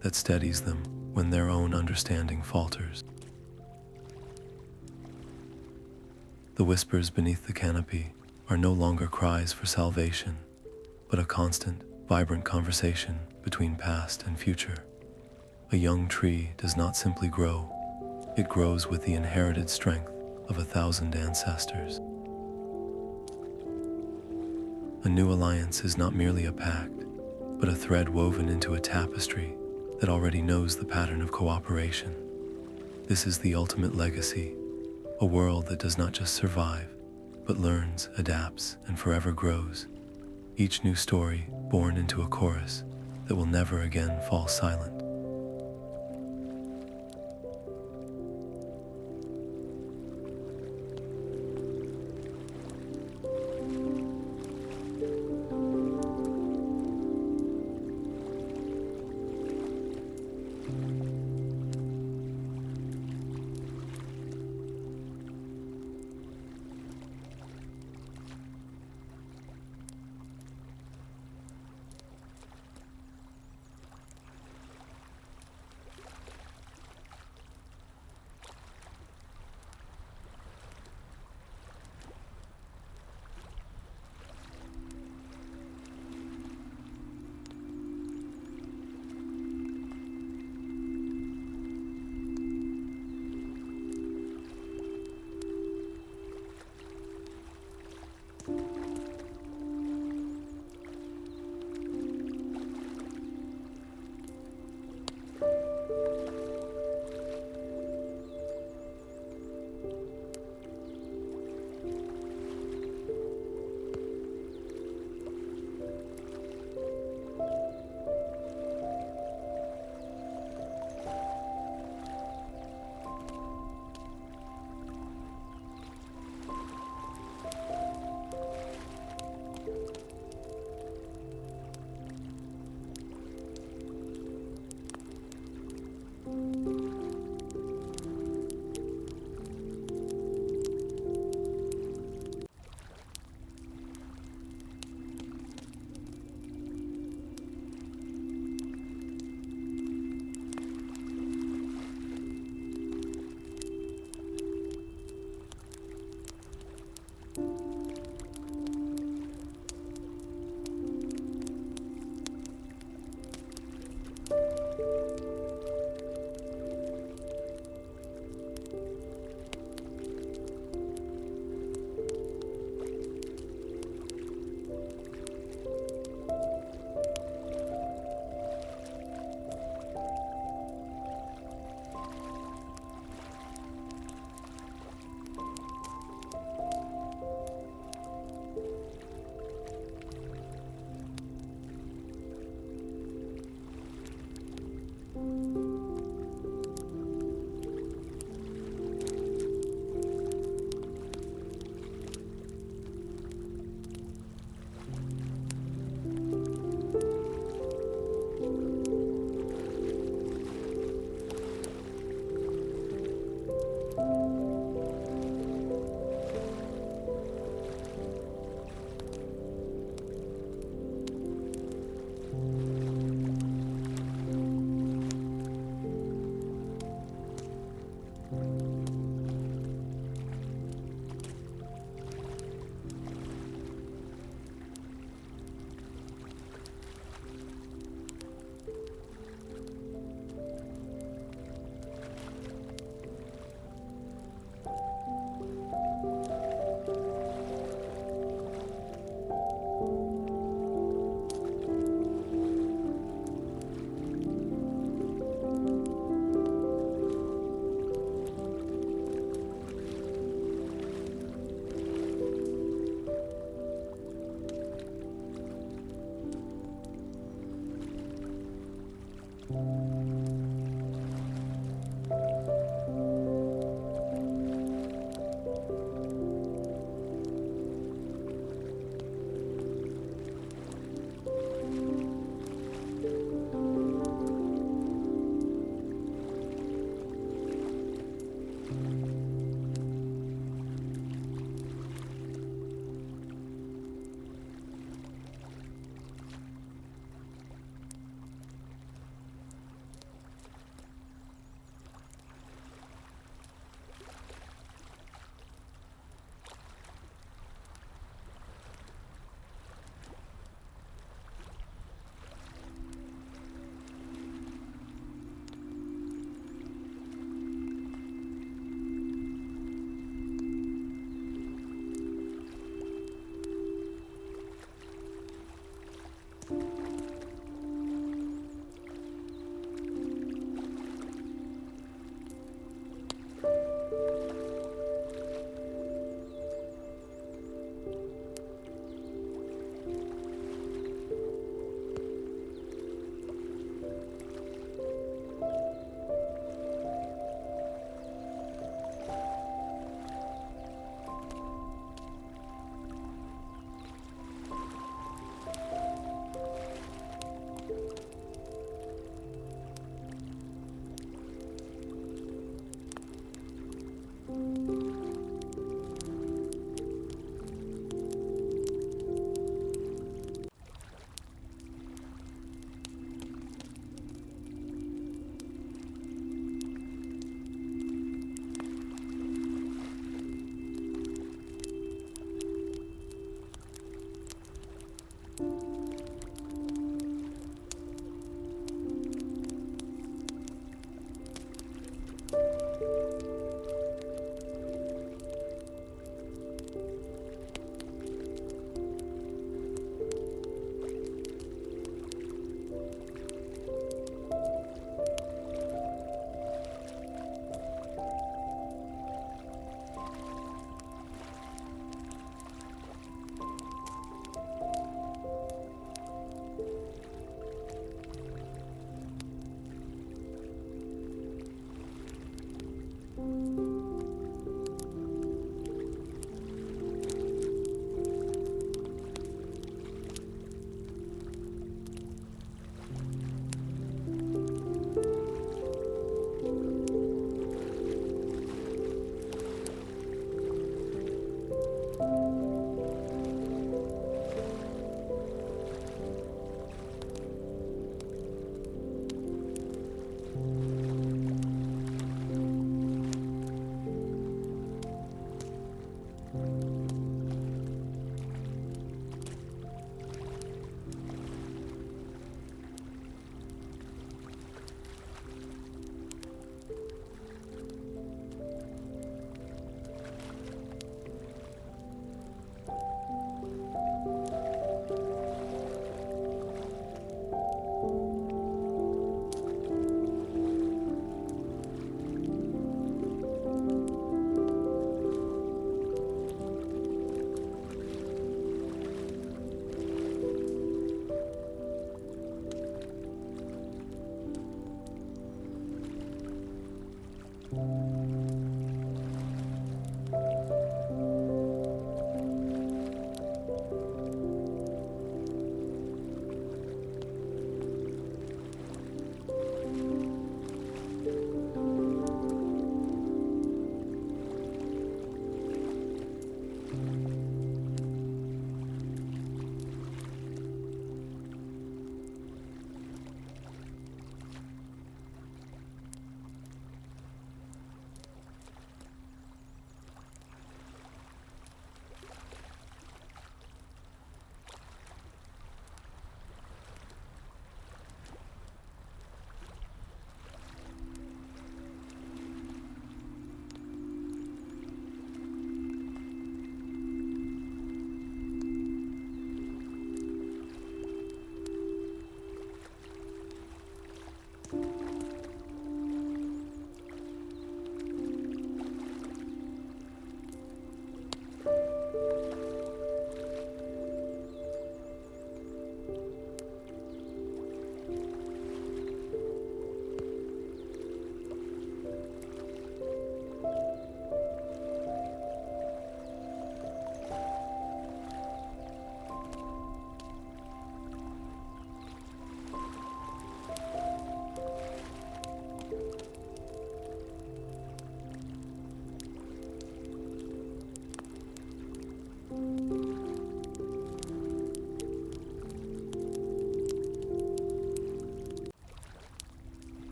that steadies them when their own understanding falters. The whispers beneath the canopy are no longer cries for salvation, but a constant, vibrant conversation between past and future. A young tree does not simply grow, it grows with the inherited strength of 1,000 ancestors. A new alliance is not merely a pact, but a thread woven into a tapestry that already knows the pattern of cooperation. This is the ultimate legacy, a world that does not just survive, but learns, adapts, and forever grows. Each new story born into a chorus that will never again fall silent.